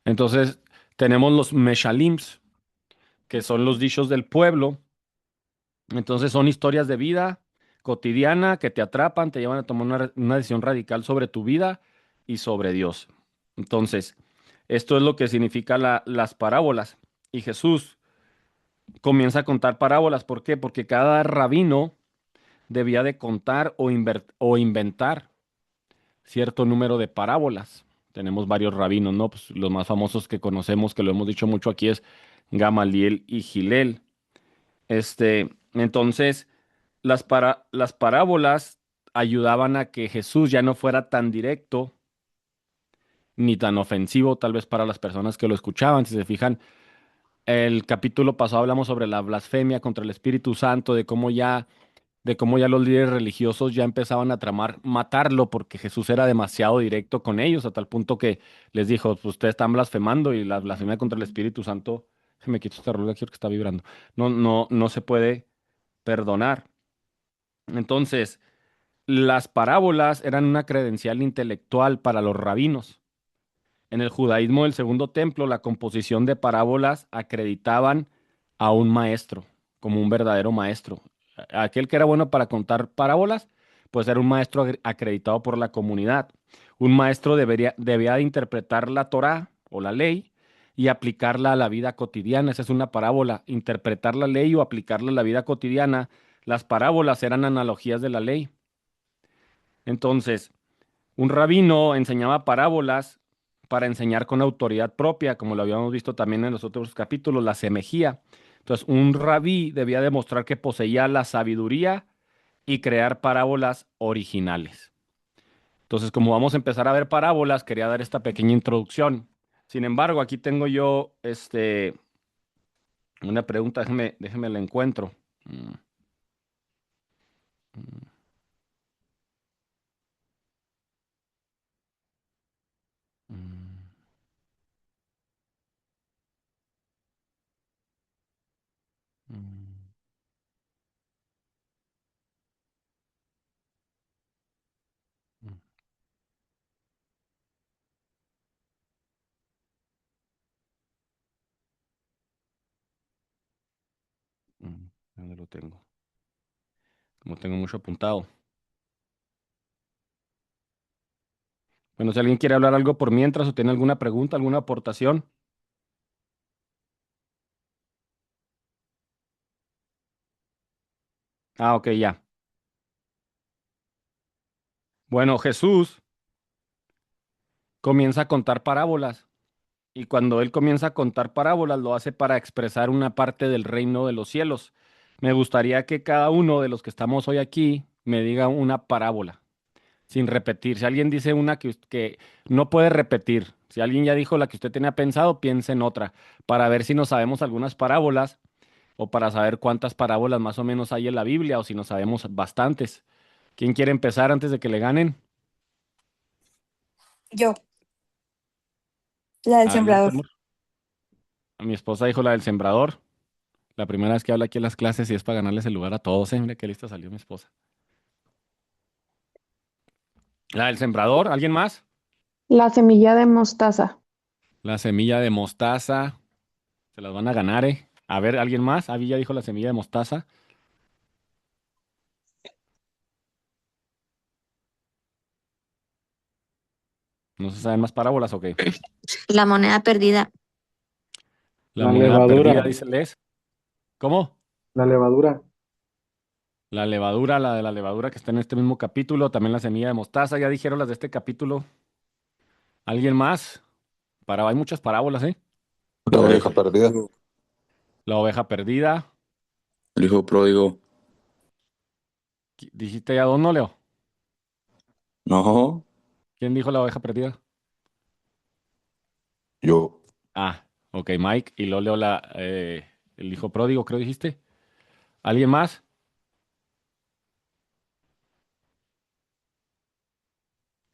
Entonces, tenemos los meshalims, que son los dichos del pueblo. Entonces, son historias de vida cotidiana que te atrapan, te llevan a tomar una decisión radical sobre tu vida y sobre Dios. Entonces, esto es lo que significa las parábolas. Y Jesús comienza a contar parábolas. ¿Por qué? Porque cada rabino debía de contar o inventar cierto número de parábolas. Tenemos varios rabinos, ¿no? Pues los más famosos que conocemos, que lo hemos dicho mucho aquí, es Gamaliel y Gilel. Entonces, las parábolas ayudaban a que Jesús ya no fuera tan directo ni tan ofensivo, tal vez para las personas que lo escuchaban. Si se fijan, el capítulo pasado hablamos sobre la blasfemia contra el Espíritu Santo, de cómo ya los líderes religiosos ya empezaban a tramar matarlo porque Jesús era demasiado directo con ellos, a tal punto que les dijo, "Pues, ustedes están blasfemando y la blasfemia contra el Espíritu Santo, se me quito esta rueda aquí porque está vibrando, no se puede perdonar." Entonces, las parábolas eran una credencial intelectual para los rabinos. En el judaísmo del Segundo Templo, la composición de parábolas acreditaban a un maestro, como un verdadero maestro. Aquel que era bueno para contar parábolas, pues era un maestro acreditado por la comunidad. Un maestro debía de interpretar la Torá o la ley y aplicarla a la vida cotidiana. Esa es una parábola, interpretar la ley o aplicarla a la vida cotidiana. Las parábolas eran analogías de la ley. Entonces, un rabino enseñaba parábolas para enseñar con autoridad propia, como lo habíamos visto también en los otros capítulos, la semejía. Entonces, un rabí debía demostrar que poseía la sabiduría y crear parábolas originales. Entonces, como vamos a empezar a ver parábolas, quería dar esta pequeña introducción. Sin embargo, aquí tengo yo una pregunta, déjeme la encuentro. Mm, mm, mm, mm, mm, ¿Dónde lo tengo? Como tengo mucho apuntado. Bueno, si alguien quiere hablar algo por mientras o tiene alguna pregunta, alguna aportación. Ah, ok, ya. Bueno, Jesús comienza a contar parábolas y cuando él comienza a contar parábolas lo hace para expresar una parte del reino de los cielos. Me gustaría que cada uno de los que estamos hoy aquí me diga una parábola, sin repetir. Si alguien dice una que no puede repetir, si alguien ya dijo la que usted tenía pensado, piense en otra, para ver si nos sabemos algunas parábolas o para saber cuántas parábolas más o menos hay en la Biblia o si nos sabemos bastantes. ¿Quién quiere empezar antes de que le ganen? Yo, la del Adelante, sembrador. amor. A mi esposa dijo la del sembrador. La primera vez que habla aquí en las clases y es para ganarles el lugar a todos, ¿eh? Mira qué lista salió mi esposa. La del sembrador, ¿alguien más? La semilla de mostaza. La semilla de mostaza. Se las van a ganar, ¿eh? A ver, ¿alguien más? Avi ya dijo la semilla de mostaza. ¿No se saben más parábolas o qué? La moneda perdida. La La moneda perdida, levadura, dice Les. ¿Cómo? la levadura. La levadura, la de la levadura que está en este mismo capítulo. También la semilla de mostaza. Ya dijeron las de este capítulo. ¿Alguien más? Hay muchas parábolas, ¿eh? La oveja perdida, La oveja perdida. el hijo pródigo. ¿Dijiste ya dos, no, Leo? No, ¿Quién dijo la oveja perdida? yo. Ah, ok, Mike. Y luego Leo el hijo pródigo, creo dijiste. ¿Alguien más?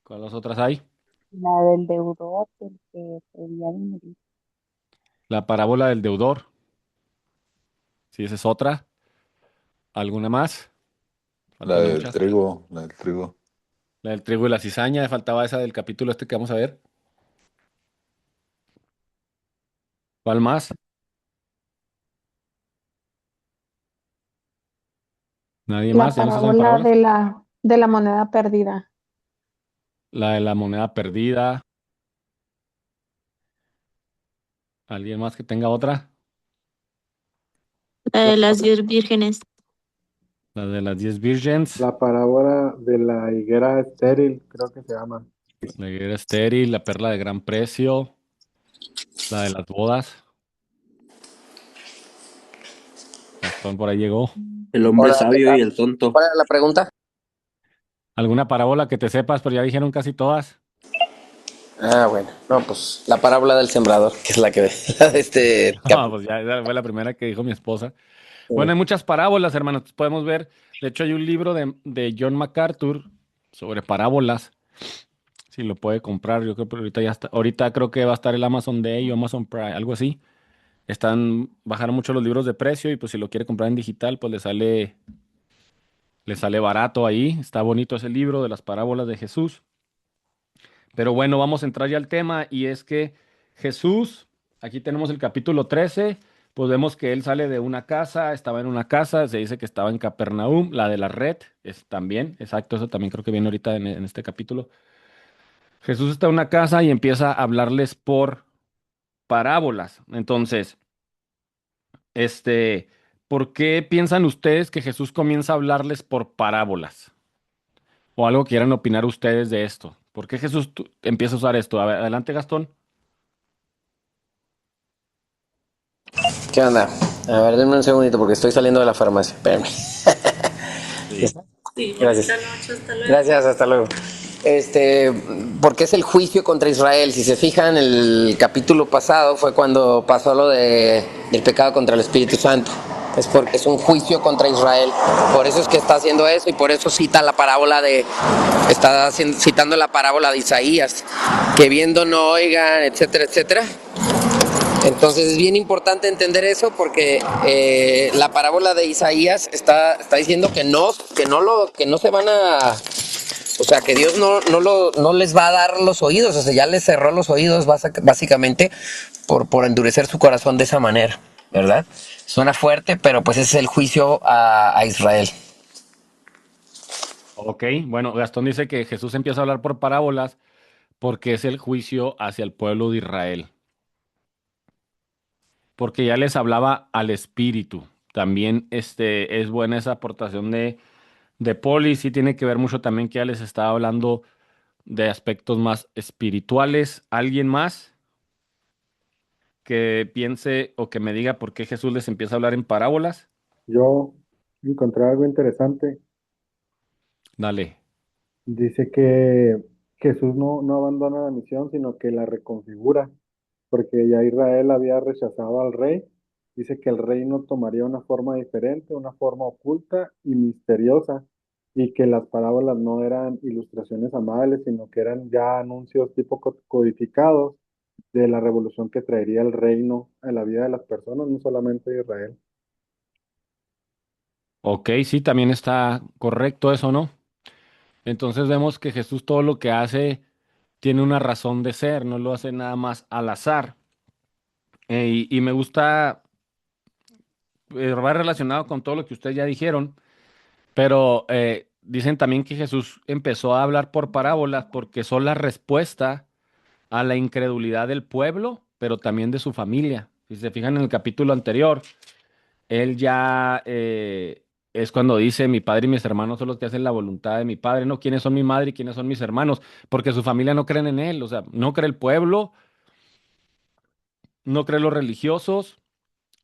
¿Cuáles otras hay? La del deudor, del que pedía dinero. La parábola del deudor. Sí, esa es otra. ¿Alguna más? La Faltan del muchas. trigo, la del trigo. La del trigo y la cizaña. Faltaba esa del capítulo este que vamos a ver. ¿Cuál más? ¿Nadie La más? ¿Ya no se saben parábola parábolas? de la moneda perdida. La de la moneda perdida. ¿Alguien más que tenga otra? La de las 10 vírgenes. La de las 10 virgens. La parábola de la higuera estéril, creo que se llama. La higuera estéril, la perla de gran precio. La de las bodas. Gastón por ahí llegó. El hombre Hola, ¿qué sabio tal? y el tonto. ¿Cuál era la pregunta? ¿Alguna parábola que te sepas? Pero ya dijeron casi todas. Ah, bueno, no, pues la parábola del sembrador, que es la que la de este No, capítulo. pues ya esa fue la primera que dijo mi esposa. Bueno, hay muchas parábolas, hermanos. Podemos ver. De hecho, hay un libro de John MacArthur sobre parábolas. Si lo puede comprar, yo creo que ahorita ya está. Ahorita creo que va a estar el Amazon Day o Amazon Prime, algo así. Bajaron mucho los libros de precio y pues si lo quiere comprar en digital, pues le sale barato ahí. Está bonito ese libro de las parábolas de Jesús. Pero bueno, vamos a entrar ya al tema y es que Jesús, aquí tenemos el capítulo 13, pues vemos que él sale de una casa, estaba en una casa, se dice que estaba en Capernaum, la de la red, es también, exacto, eso también creo que viene ahorita en este capítulo. Jesús está en una casa y empieza a hablarles por parábolas. Entonces, este, ¿por qué piensan ustedes que Jesús comienza a hablarles por parábolas? O algo quieran opinar ustedes de esto. ¿Por qué Jesús empieza a usar esto? A ver, adelante, Gastón. ¿Qué onda? A ver, denme un segundito porque estoy saliendo de la farmacia. Espérenme. Gracias. Gracias, hasta luego. Porque es el juicio contra Israel. Si se fijan, el capítulo pasado fue cuando pasó lo del pecado contra el Espíritu Santo. Es porque es un juicio contra Israel. Por eso es que está haciendo eso y por eso cita la parábola citando la parábola de Isaías, que viendo no oigan, etcétera, etcétera. Entonces es bien importante entender eso porque la parábola de Isaías está diciendo que no se van a, o sea, que Dios no les va a dar los oídos, o sea, ya les cerró los oídos básicamente por endurecer su corazón de esa manera, ¿verdad? Suena fuerte, pero pues ese es el juicio a Israel. Ok, bueno, Gastón dice que Jesús empieza a hablar por parábolas porque es el juicio hacia el pueblo de Israel, porque ya les hablaba al espíritu. También es buena esa aportación de Poli, sí tiene que ver mucho también que ya les estaba hablando de aspectos más espirituales. ¿Alguien más que piense o que me diga por qué Jesús les empieza a hablar en parábolas? Yo encontré algo interesante. Dale. Dice que Jesús no abandona la misión, sino que la reconfigura, porque ya Israel había rechazado al rey. Dice que el reino tomaría una forma diferente, una forma oculta y misteriosa, y que las parábolas no eran ilustraciones amables, sino que eran ya anuncios tipo codificados de la revolución que traería el reino a la vida de las personas, no solamente de Israel. Ok, sí, también está correcto eso, ¿no? Entonces vemos que Jesús todo lo que hace tiene una razón de ser, no lo hace nada más al azar. Y me gusta, va relacionado con todo lo que ustedes ya dijeron, pero dicen también que Jesús empezó a hablar por parábolas porque son la respuesta a la incredulidad del pueblo, pero también de su familia. Si se fijan en el capítulo anterior, él ya es cuando dice, mi padre y mis hermanos son los que hacen la voluntad de mi padre, ¿no? ¿Quiénes son mi madre y quiénes son mis hermanos? Porque su familia no creen en él, o sea, no cree el pueblo, no cree los religiosos,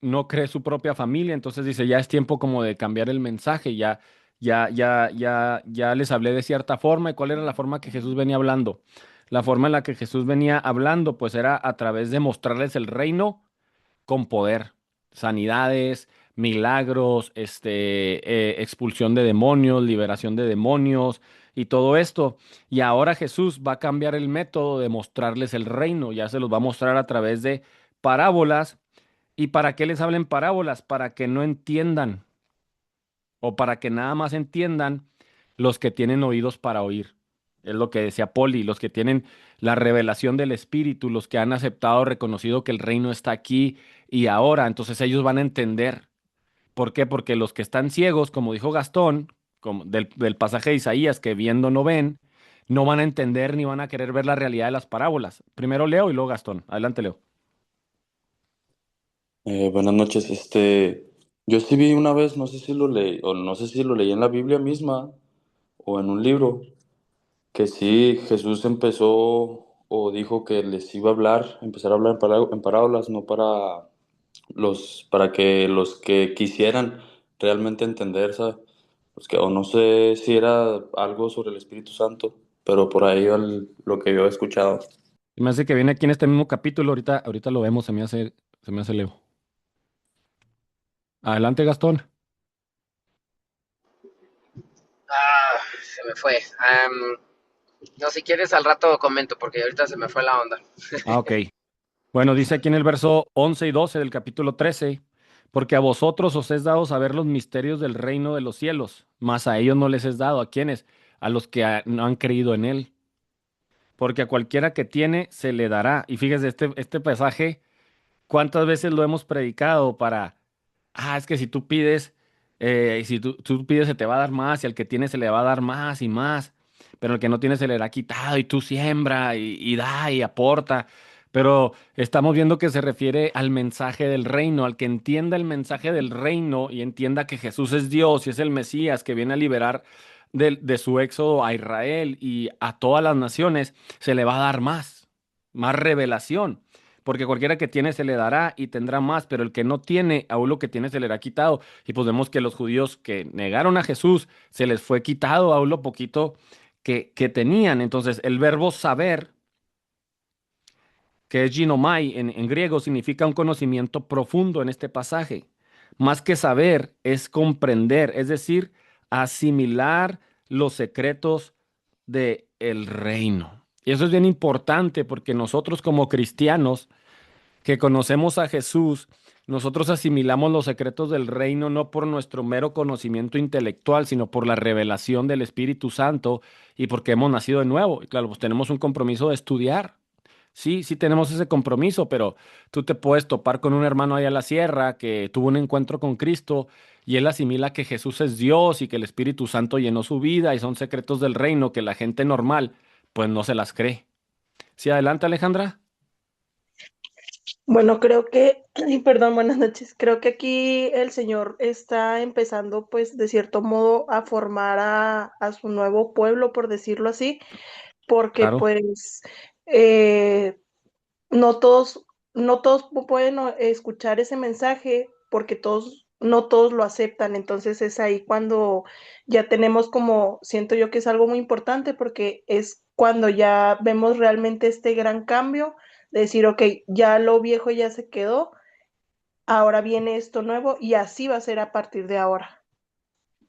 no cree su propia familia, entonces dice, ya es tiempo como de cambiar el mensaje, ya les hablé de cierta forma. ¿Y cuál era la forma que Jesús venía hablando? La forma en la que Jesús venía hablando, pues era a través de mostrarles el reino con poder, sanidades, milagros, expulsión de demonios, liberación de demonios y todo esto. Y ahora Jesús va a cambiar el método de mostrarles el reino, ya se los va a mostrar a través de parábolas. ¿Y para qué les hablen parábolas? Para que no entiendan o para que nada más entiendan los que tienen oídos para oír. Es lo que decía Poli, los que tienen la revelación del Espíritu, los que han aceptado, reconocido que el reino está aquí y ahora, entonces ellos van a entender. ¿Por qué? Porque los que están ciegos, como dijo Gastón, como del pasaje de Isaías, que viendo no ven, no van a entender ni van a querer ver la realidad de las parábolas. Primero Leo y luego Gastón. Adelante, Leo. Buenas noches. Yo sí vi una vez, no sé si lo leí, o no sé si lo leí en la Biblia misma o en un libro, que sí Jesús empezó o dijo que les iba a hablar, empezar a hablar en parábolas, no para que los que quisieran realmente entender, ¿sabes? O no sé si era algo sobre el Espíritu Santo, pero por ahí lo que yo he escuchado. Y me hace que viene aquí en este mismo capítulo, ahorita lo vemos, se me hace Leo. Adelante, Gastón. Se me fue. No, si quieres al rato comento porque ahorita se me fue la onda. Ok. Bueno, dice aquí en el verso 11 y 12 del capítulo 13, porque a vosotros os es dado saber los misterios del reino de los cielos, mas a ellos no les es dado. ¿A quiénes? A los que no han creído en él. Porque a cualquiera que tiene se le dará. Y fíjese, este pasaje, ¿cuántas veces lo hemos predicado es que si tú pides, y si tú pides se te va a dar más, y al que tiene se le va a dar más y más, pero el que no tiene se le hará quitado, y tú siembra y da y aporta. Pero estamos viendo que se refiere al mensaje del reino, al que entienda el mensaje del reino y entienda que Jesús es Dios y es el Mesías que viene a liberar de su éxodo a Israel y a todas las naciones, se le va a dar más revelación. Porque cualquiera que tiene se le dará y tendrá más, pero el que no tiene, aún lo que tiene se le hará quitado. Y pues vemos que los judíos que negaron a Jesús, se les fue quitado aún lo poquito que tenían. Entonces, el verbo saber, que es ginomai en griego, significa un conocimiento profundo en este pasaje. Más que saber, es comprender, es decir, asimilar los secretos del reino. Y eso es bien importante porque nosotros como cristianos, que conocemos a Jesús, nosotros asimilamos los secretos del reino no por nuestro mero conocimiento intelectual, sino por la revelación del Espíritu Santo y porque hemos nacido de nuevo. Y claro, pues tenemos un compromiso de estudiar. Sí, sí tenemos ese compromiso, pero tú te puedes topar con un hermano allá en la sierra que tuvo un encuentro con Cristo y él asimila que Jesús es Dios y que el Espíritu Santo llenó su vida y son secretos del reino que la gente normal pues no se las cree. Sí, adelante, Alejandra. Bueno, creo que, ay, perdón, buenas noches. Creo que aquí el Señor está empezando, pues, de cierto modo, a formar a su nuevo pueblo, por decirlo así, porque, Claro. pues, eh, no todos, no todos pueden escuchar ese mensaje porque no todos lo aceptan. Entonces es ahí cuando ya tenemos como, siento yo que es algo muy importante porque es cuando ya vemos realmente este gran cambio de decir, ok, ya lo viejo ya se quedó, ahora viene esto nuevo y así va a ser a partir de ahora,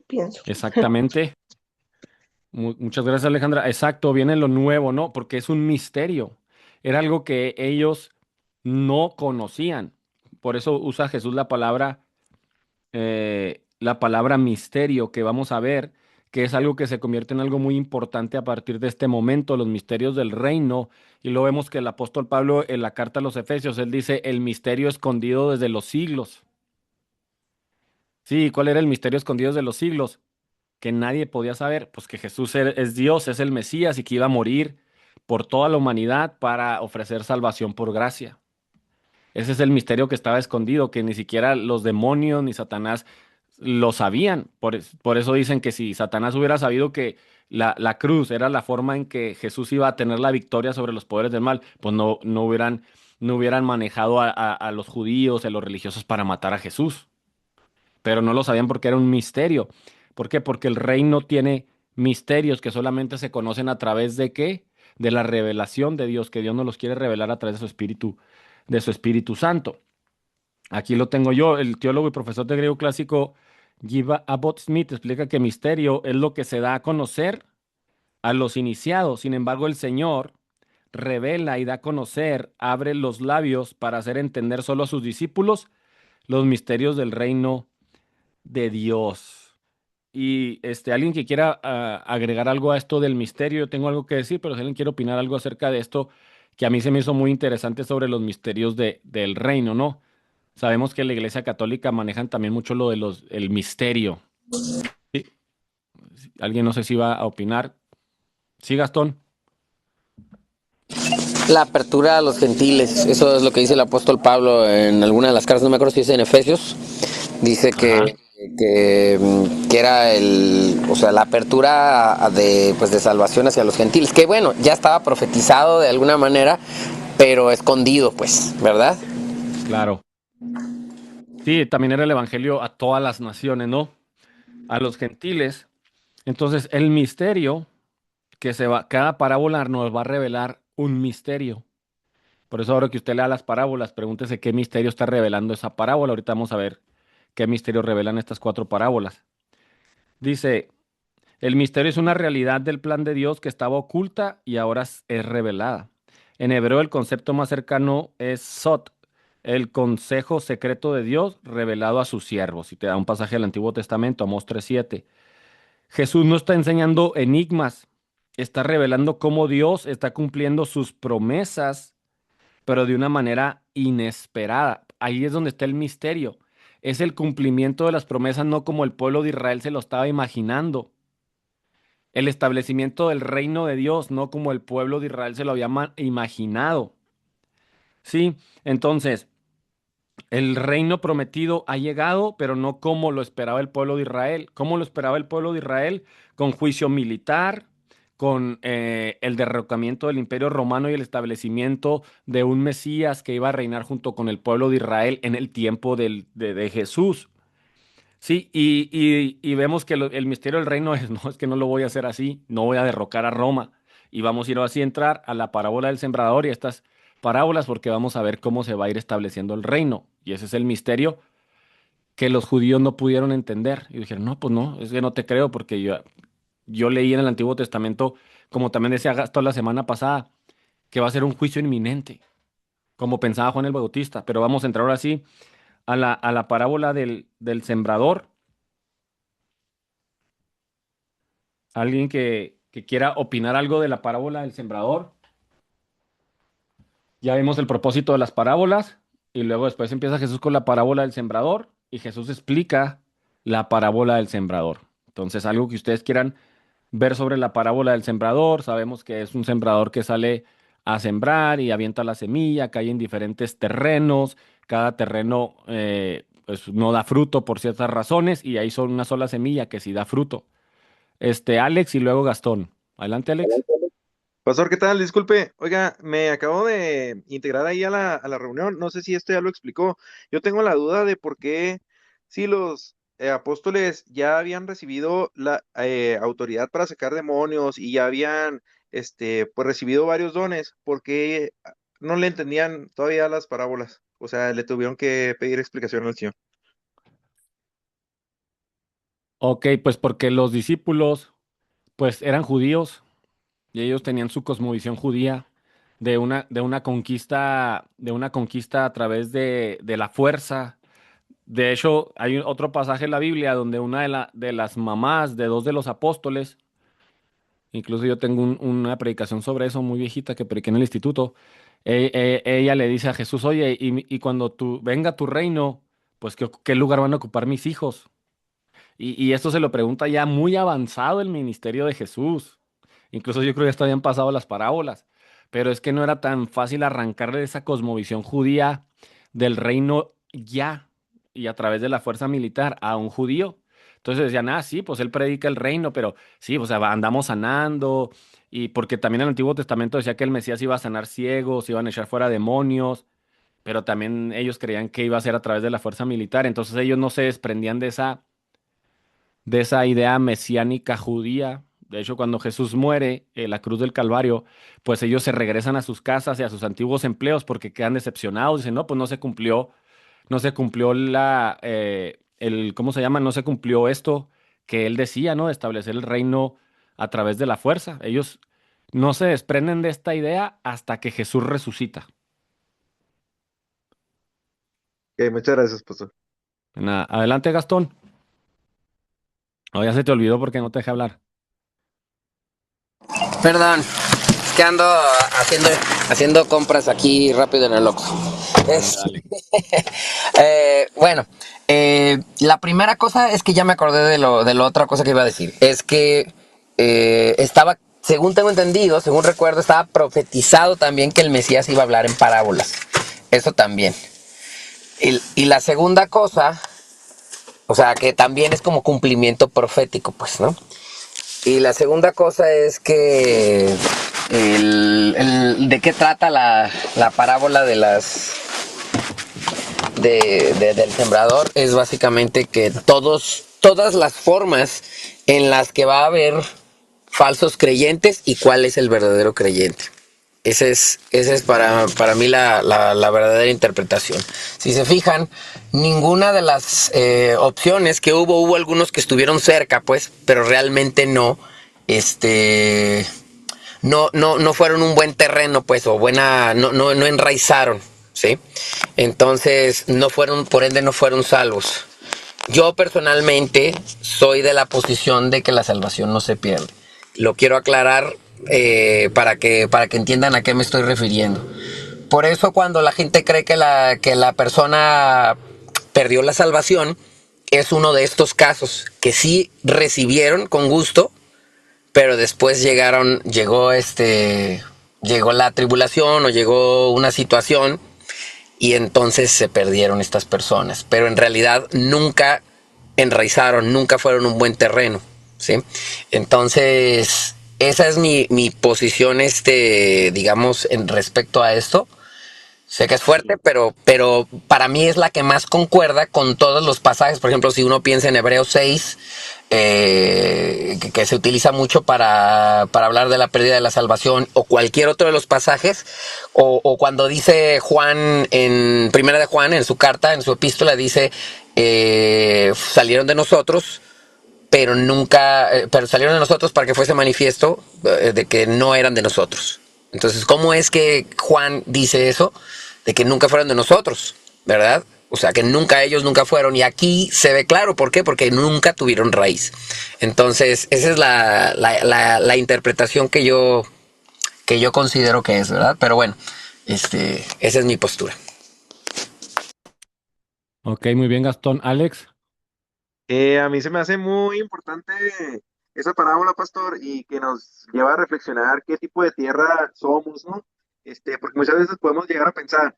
pienso. Exactamente. Muchas gracias, Alejandra. Exacto, viene lo nuevo, ¿no? Porque es un misterio. Era algo que ellos no conocían. Por eso usa Jesús la palabra misterio, que vamos a ver, que es algo que se convierte en algo muy importante a partir de este momento, los misterios del reino. Y luego vemos que el apóstol Pablo en la carta a los Efesios, él dice, el misterio escondido desde los siglos. Sí, ¿cuál era el misterio escondido desde los siglos? Que nadie podía saber, pues que Jesús es Dios, es el Mesías y que iba a morir por toda la humanidad para ofrecer salvación por gracia. Ese es el misterio que estaba escondido, que ni siquiera los demonios ni Satanás lo sabían. Por eso dicen que si Satanás hubiera sabido que la cruz era la forma en que Jesús iba a tener la victoria sobre los poderes del mal, pues no hubieran manejado a los judíos, a los religiosos para matar a Jesús, pero no lo sabían porque era un misterio. ¿Por qué? Porque el reino tiene misterios que solamente se conocen a través de ¿qué? De la revelación de Dios, que Dios nos los quiere revelar a través de su Espíritu Santo. Aquí lo tengo yo, el teólogo y profesor de griego clásico Giva Abbott Smith explica que misterio es lo que se da a conocer a los iniciados. Sin embargo, el Señor revela y da a conocer, abre los labios para hacer entender solo a sus discípulos los misterios del reino de Dios. Y alguien que quiera agregar algo a esto del misterio, yo tengo algo que decir, pero si alguien quiere opinar algo acerca de esto, que a mí se me hizo muy interesante sobre los misterios del reino, ¿no? Sabemos que la Iglesia Católica manejan también mucho lo de el misterio. Sí, alguien no sé si va a opinar. Sí, Gastón. La apertura a los gentiles, eso es lo que dice el apóstol Pablo en alguna de las cartas, no me acuerdo si es en Efesios, dice Ajá. que era o sea, la apertura pues de salvación hacia los gentiles, que bueno, ya estaba profetizado de alguna manera, pero escondido, pues, ¿verdad? Claro. Sí, también era el evangelio a todas las naciones, ¿no? A los gentiles. Entonces, el misterio cada parábola nos va a revelar un misterio. Por eso ahora que usted lea las parábolas, pregúntese qué misterio está revelando esa parábola. Ahorita vamos a ver qué misterio revelan estas 4 parábolas. Dice, el misterio es una realidad del plan de Dios que estaba oculta y ahora es revelada. En hebreo el concepto más cercano es Sot, el consejo secreto de Dios revelado a sus siervos. Y te da un pasaje del Antiguo Testamento, Amós 3:7. Jesús no está enseñando enigmas, está revelando cómo Dios está cumpliendo sus promesas, pero de una manera inesperada. Ahí es donde está el misterio. Es el cumplimiento de las promesas, no como el pueblo de Israel se lo estaba imaginando. El establecimiento del reino de Dios, no como el pueblo de Israel se lo había imaginado. Sí, entonces, el reino prometido ha llegado, pero no como lo esperaba el pueblo de Israel. ¿Cómo lo esperaba el pueblo de Israel? Con juicio militar, con el derrocamiento del imperio romano y el establecimiento de un Mesías que iba a reinar junto con el pueblo de Israel en el tiempo de Jesús. Sí, y vemos que el misterio del reino es, no, es que no lo voy a hacer así, no voy a derrocar a Roma. Y vamos a ir así a entrar a la parábola del sembrador y a estas parábolas porque vamos a ver cómo se va a ir estableciendo el reino. Y ese es el misterio que los judíos no pudieron entender. Y dijeron, no, pues no, es que no te creo porque yo leí en el Antiguo Testamento, como también decía Gastón la semana pasada, que va a ser un juicio inminente, como pensaba Juan el Bautista. Pero vamos a entrar ahora sí a la parábola del sembrador. ¿Alguien que quiera opinar algo de la parábola del sembrador? Ya vimos el propósito de las parábolas y luego después empieza Jesús con la parábola del sembrador y Jesús explica la parábola del sembrador. Entonces, algo que ustedes quieran ver sobre la parábola del sembrador, sabemos que es un sembrador que sale a sembrar y avienta la semilla, cae en diferentes terrenos, cada terreno pues no da fruto por ciertas razones y ahí son una sola semilla que sí da fruto. Alex y luego Gastón. Adelante, Alex. Pastor, ¿qué tal? Disculpe, oiga, me acabo de integrar ahí a la reunión, no sé si esto ya lo explicó. Yo tengo la duda de por qué, si los apóstoles ya habían recibido la autoridad para sacar demonios y ya habían, pues recibido varios dones, ¿por qué no le entendían todavía las parábolas? O sea, le tuvieron que pedir explicación al Señor. Ok, pues porque los discípulos, pues eran judíos y ellos tenían su cosmovisión judía de una conquista a través de la fuerza. De hecho, hay otro pasaje en la Biblia donde una de las mamás de 2 de los apóstoles, incluso yo tengo una predicación sobre eso muy viejita que prediqué en el instituto, ella le dice a Jesús, oye, y cuando venga tu reino, pues ¿qué lugar van a ocupar mis hijos? Y esto se lo pregunta ya muy avanzado el ministerio de Jesús. Incluso yo creo que ya habían pasado las parábolas. Pero es que no era tan fácil arrancarle esa cosmovisión judía del reino ya y a través de la fuerza militar a un judío. Entonces decían, sí, pues él predica el reino, pero sí, o sea, andamos sanando. Y porque también el Antiguo Testamento decía que el Mesías iba a sanar ciegos, iban a echar fuera demonios, pero también ellos creían que iba a ser a través de la fuerza militar. Entonces ellos no se desprendían de esa idea mesiánica judía. De hecho, cuando Jesús muere en la cruz del Calvario, pues ellos se regresan a sus casas y a sus antiguos empleos porque quedan decepcionados. Dicen, no, pues no se cumplió ¿cómo se llama? No se cumplió esto que él decía, ¿no? De establecer el reino a través de la fuerza. Ellos no se desprenden de esta idea hasta que Jesús resucita. Ok, muchas gracias, Pastor. Adelante, Gastón. O ya se te olvidó porque no te dejé hablar. Perdón, es que ando haciendo compras aquí rápido en el Oxxo. Dale, Es- dale. bueno, la primera cosa es que ya me acordé de la otra cosa que iba a decir. Es que estaba, según tengo entendido, según recuerdo, estaba profetizado también que el Mesías iba a hablar en parábolas. Eso también. Y la segunda cosa, o sea, que también es como cumplimiento profético, pues, ¿no? Y la segunda cosa es que de qué trata la parábola de del sembrador es básicamente que todas las formas en las que va a haber falsos creyentes y cuál es el verdadero creyente. Esa es para mí la verdadera interpretación. Si se fijan, ninguna de las opciones que hubo algunos que estuvieron cerca, pues, pero realmente este, no fueron un buen terreno, pues, o no enraizaron, ¿sí? Entonces, por ende, no fueron salvos. Yo personalmente soy de la posición de que la salvación no se pierde. Lo quiero aclarar para que entiendan a qué me estoy refiriendo. Por eso cuando la gente cree que la persona perdió la salvación, es uno de estos casos que sí recibieron con gusto, pero después llegó la tribulación o llegó una situación y entonces se perdieron estas personas. Pero en realidad nunca enraizaron, nunca fueron un buen terreno, ¿sí? Entonces, esa es mi posición, digamos, en respecto a esto. Sé que es fuerte, Sí. pero para mí es la que más concuerda con todos los pasajes. Por ejemplo, si uno piensa en Hebreos 6, que se utiliza mucho para hablar de la pérdida de la salvación, o cualquier otro de los pasajes, o cuando dice Juan, en Primera de Juan, en su carta, en su epístola, dice, salieron de nosotros, pero salieron de nosotros para que fuese manifiesto de que no eran de nosotros. Entonces, ¿cómo es que Juan dice eso? De que nunca fueron de nosotros, ¿verdad? O sea, que ellos nunca fueron. Y aquí se ve claro, ¿por qué? Porque nunca tuvieron raíz. Entonces, esa es la interpretación que yo considero que es, ¿verdad? Pero bueno, esa es mi postura. Ok, muy bien, Gastón. Alex. A mí se me hace muy importante esa parábola, pastor, y que nos lleva a reflexionar qué tipo de tierra somos, ¿no? Porque muchas veces podemos llegar a pensar,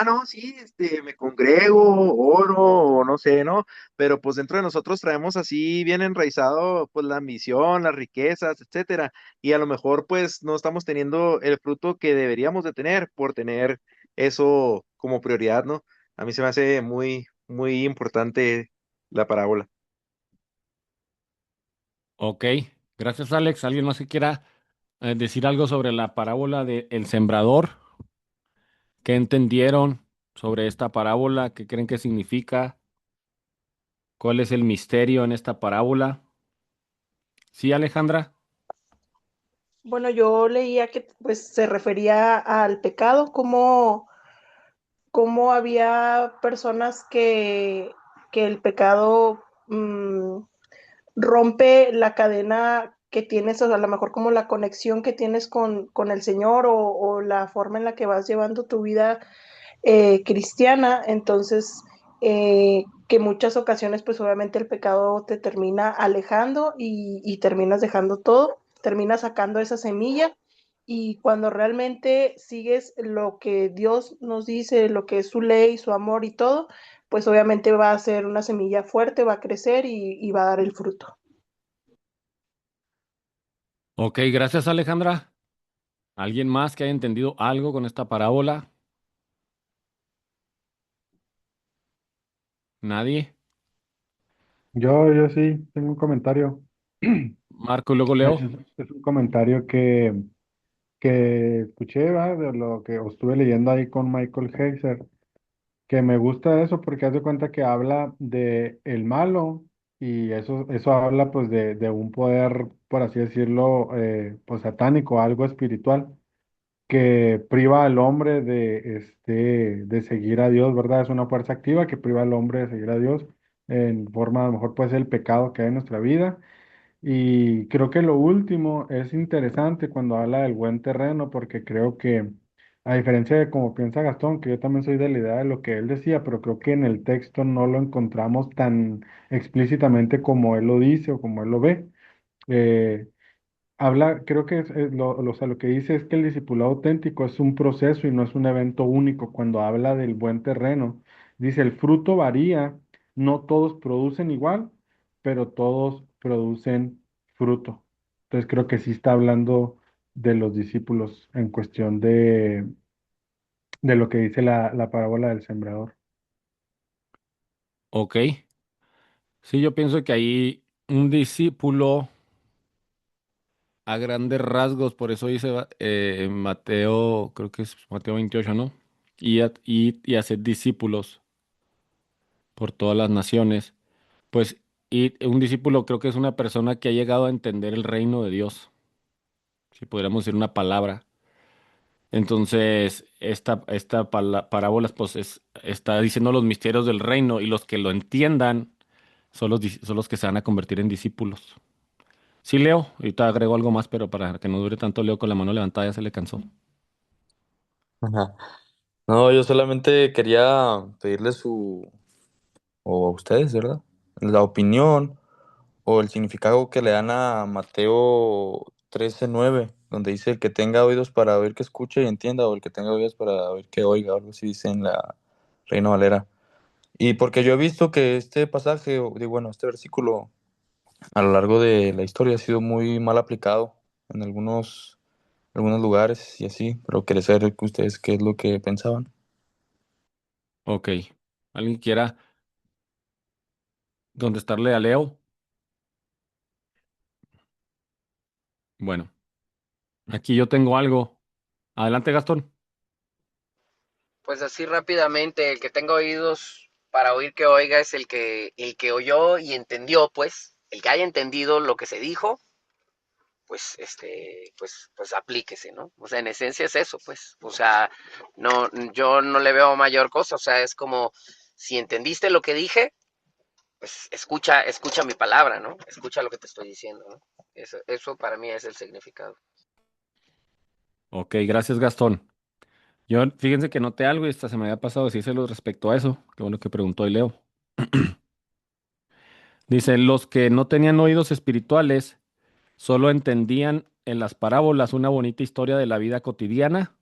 no, sí, me congrego, oro, o no sé, ¿no? Pero pues dentro de nosotros traemos así bien enraizado, pues la ambición, las riquezas, etcétera, y a lo mejor pues no estamos teniendo el fruto que deberíamos de tener por tener eso como prioridad, ¿no? A mí se me hace muy, muy importante la parábola. Ok, gracias, Alex. ¿Alguien más que quiera decir algo sobre la parábola del sembrador? ¿Qué entendieron sobre esta parábola? ¿Qué creen que significa? ¿Cuál es el misterio en esta parábola? Sí, Alejandra. Bueno, yo leía que pues se refería al pecado, como había personas que el pecado rompe la cadena que tienes, o sea, a lo mejor como la conexión que tienes con el Señor o la forma en la que vas llevando tu vida cristiana, entonces que muchas ocasiones pues obviamente el pecado te termina alejando y terminas dejando todo, terminas sacando esa semilla y cuando realmente sigues lo que Dios nos dice, lo que es su ley, su amor y todo, pues obviamente va a ser una semilla fuerte, va a crecer y va a dar el fruto. Ok, gracias, Alejandra. ¿Alguien más que haya entendido algo con esta parábola? ¿Nadie? Yo sí tengo un comentario. Marco y luego Es, Leo. es un comentario que escuché, ¿va? De lo que estuve leyendo ahí con Michael Heiser, que me gusta eso porque haz de cuenta que habla de el malo y eso habla pues de un poder, por así decirlo, pues satánico, algo espiritual, que priva al hombre de seguir a Dios, ¿verdad? Es una fuerza activa que priva al hombre de seguir a Dios. en forma a lo mejor puede ser el pecado que hay en nuestra vida. Y creo que lo último es interesante cuando habla del buen terreno, porque creo que, a diferencia de como piensa Gastón, que yo también soy de la idea de lo que él decía, pero creo que en el texto no lo encontramos tan explícitamente como él lo dice o como él lo ve. Eh, Habla, creo que o sea, lo que dice es que el discipulado auténtico es un proceso y no es un evento único. Cuando habla del buen terreno, dice el fruto varía, no todos producen igual, pero todos producen fruto. Entonces creo que sí está hablando de los discípulos en cuestión de lo que dice la parábola del sembrador. Ok. Sí, yo pienso que ahí un discípulo a grandes rasgos, por eso dice en Mateo, creo que es Mateo 28, ¿no? Y hacer discípulos por todas las naciones. Pues, y un discípulo creo que es una persona que ha llegado a entender el reino de Dios, si pudiéramos decir una palabra. Entonces, esta parábola pues está diciendo los misterios del reino y los que lo entiendan son los que se van a convertir en discípulos. Sí, leo, ahorita agrego algo más, pero para que no dure tanto, leo con la mano levantada, ya se le cansó. Ajá. No, yo solamente quería pedirle o a ustedes, ¿verdad? La opinión o el significado que le dan a Mateo 13:9, donde dice el que tenga oídos para oír que escuche y entienda, o el que tenga oídos para oír que oiga, algo así dice en la Reina Valera. Y porque yo he visto que este pasaje, bueno, este versículo a lo largo de la historia ha sido muy mal aplicado en algunos lugares y así, pero quería saber que ustedes qué es lo que pensaban. Ok. ¿Alguien quiera contestarle a Leo? Bueno, aquí yo tengo algo. Adelante, Gastón. Pues así rápidamente, el que tenga oídos para oír que oiga es el que oyó y entendió, pues, el que haya entendido lo que se dijo, pues, pues aplíquese, ¿no? O sea, en esencia es eso, pues. O sea, no, yo no le veo mayor cosa, o sea, es como, si entendiste lo que dije, pues escucha mi palabra, ¿no? Escucha lo que te estoy diciendo, ¿no? Eso para mí es el significado. Ok, gracias, Gastón. Yo, fíjense que noté algo y hasta se me había pasado decírselo respecto a eso. Qué bueno que preguntó y Leo. Dice, los que no tenían oídos espirituales solo entendían en las parábolas una bonita historia de la vida cotidiana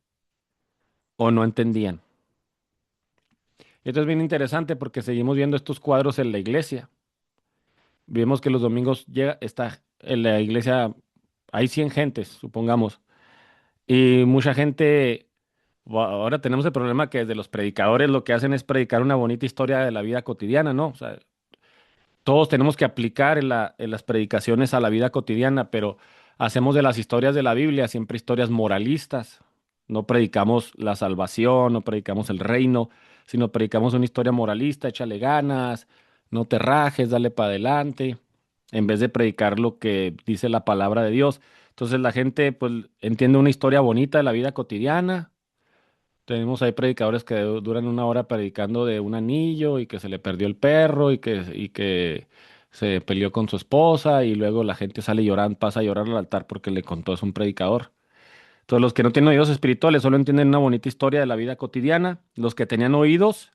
o no entendían. Esto es bien interesante porque seguimos viendo estos cuadros en la iglesia. Vemos que los domingos está en la iglesia, hay 100 gentes, supongamos, y mucha gente, ahora tenemos el problema que desde los predicadores lo que hacen es predicar una bonita historia de la vida cotidiana, ¿no? O sea, todos tenemos que aplicar en las predicaciones a la vida cotidiana, pero hacemos de las historias de la Biblia siempre historias moralistas. No predicamos la salvación, no predicamos el reino, sino predicamos una historia moralista, échale ganas, no te rajes, dale para adelante, en vez de predicar lo que dice la palabra de Dios. Entonces la gente pues entiende una historia bonita de la vida cotidiana. Tenemos ahí predicadores que duran una hora predicando de un anillo y que se le perdió el perro y que se peleó con su esposa y luego la gente sale llorando, pasa a llorar al altar porque le contó es un predicador. Entonces los que no tienen oídos espirituales solo entienden una bonita historia de la vida cotidiana. Los que tenían oídos,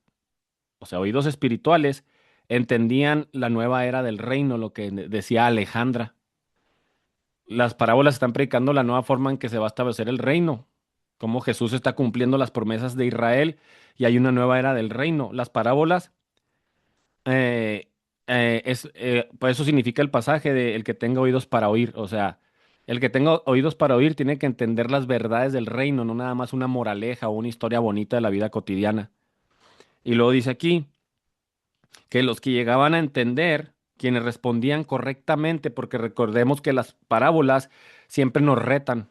o sea, oídos espirituales, entendían la nueva era del reino, lo que decía Alejandra. Las parábolas están predicando la nueva forma en que se va a establecer el reino, cómo Jesús está cumpliendo las promesas de Israel y hay una nueva era del reino. Las parábolas, eh, pues eso significa el pasaje de el que tenga oídos para oír, o sea, el que tenga oídos para oír tiene que entender las verdades del reino, no nada más una moraleja o una historia bonita de la vida cotidiana. Y luego dice aquí que los que llegaban a entender, quienes respondían correctamente, porque recordemos que las parábolas siempre nos retan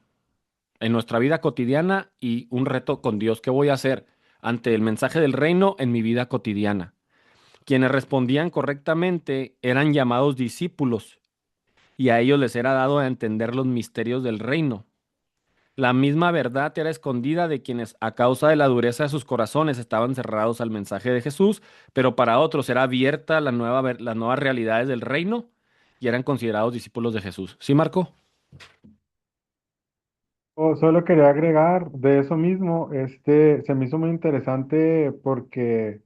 en nuestra vida cotidiana y un reto con Dios. ¿Qué voy a hacer ante el mensaje del reino en mi vida cotidiana? Quienes respondían correctamente eran llamados discípulos y a ellos les era dado a entender los misterios del reino. La misma verdad era escondida de quienes a causa de la dureza de sus corazones estaban cerrados al mensaje de Jesús, pero para otros era abierta las nuevas realidades del reino y eran considerados discípulos de Jesús. ¿Sí, Marco? Solo quería agregar de eso mismo, se me hizo muy interesante porque